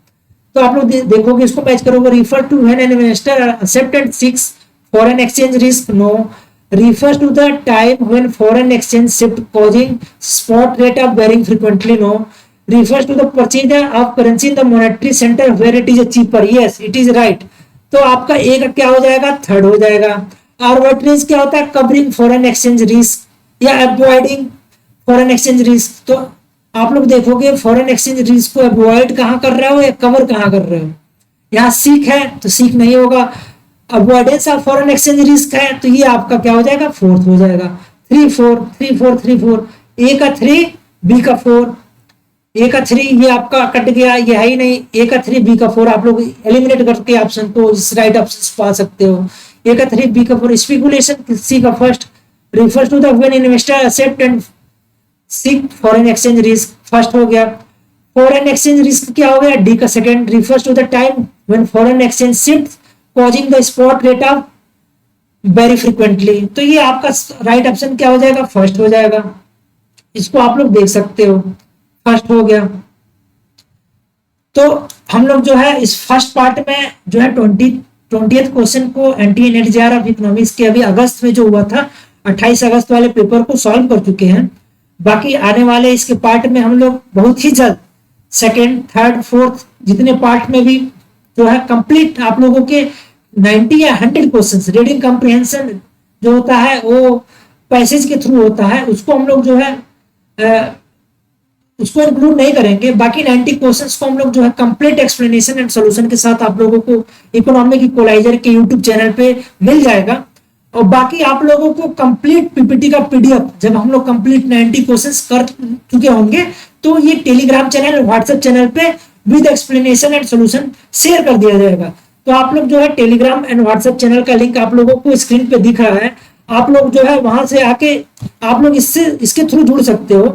तो आप लोग देखोगे, इसको मैच करोगे, refer to when an investor accept and seeks foreign exchange risk, no, refers to the time when foreign exchange shift causing spot rate of varying frequently, no, refers to the purchase of currency in the monetary center where it is cheaper, yes it is right। तो आपका एक क्या हो जाएगा, 3rd हो जाएगा। Arbitrage क्या होता है, कवरिंग फॉरेन एक्सचेंज रिस्क या अवॉइडिंग फॉरेन एक्सचेंज रिस्क। तो आप लोग देखोगे फॉरेन एक्सचेंज रिस्क को अवॉइड कहां कर रहे हो या कवर कहां कर रहे हो, यहाँ सीख है तो सीख नहीं होगा, avoidance of foreign exchange risk है, तो ये आपका क्या हो जाएगा, 4th हो जाएगा। 3 4 3 4 3 4, ए का 3 बी का 4, ए का 3 ये आपका कट गया, ये है ही नहीं, ए का 3 बी का 4 आप लोग एलिमिनेट करके ऑप्शन को इस राइट ऑप्शन पा सकते हो। ए का 3 बी का 4, स्पेकुलेशन सी का first, refers to the when investor accept and seek foreign exchange risk, first हो गया। फॉरेन एक्सचेंज रिस्क क्या हो गया, डी का second, refers to the time when foreign exchange shift causing the spot rate of very frequently, तो ये आपका right option क्या हो जाएगा, फर्स्ट हो जाएगा। इसको आप लोग देख सकते हो, फर्स्ट हो गया। तो हम लोग जो है इस फर्स्ट पार्ट में जो है 20th क्वेश्चन को NTNET ऑफ इकोनॉमिक्स के अभी अगस्त में जो हुआ था 28 अगस्त वाले पेपर को सॉल्व कर चुके हैं। बाकी आने वाले इसके पार्ट में हम लोग बहुत ही जल्द 2nd 3rd 4th जितने पार्ट में भी जो है कंप्लीट आप लोगों के 90 या 100 क्वेश्चंस रीडिंग कॉम्प्रिहेंशन जो होता है वो पैसेज के थ्रू होता है, उसको हम लोग जो है उसको इंक्लूड नहीं करेंगे। बाकी 90 क्वेश्चंस को हम लोग जो है कंप्लीट एक्सप्लेनेशन एंड सॉल्यूशन के साथ आप लोगों को इकोनॉमिक इक्वलाइजर के यूट्यूब चैनल पे मिल जाएगा। और बाकी आप लोगों को कंप्लीट पीपीटी का पीडीएफ जब हम लोग कंप्लीट 90 क्वेश्चंस कर चुके होंगे तो ये टेलीग्राम चैनल व्हाट्सएप चैनल पे with explanation and solution share कर दिया जाएगा। तो आप लोग जो है टेलीग्राम एंड व्हाट्सएप चैनल का लिंक आप लोगों को स्क्रीन पे दिख रहा है, आप लोग जो है वहां से आके आप लोग इसके थ्रू जुड़ सकते हो।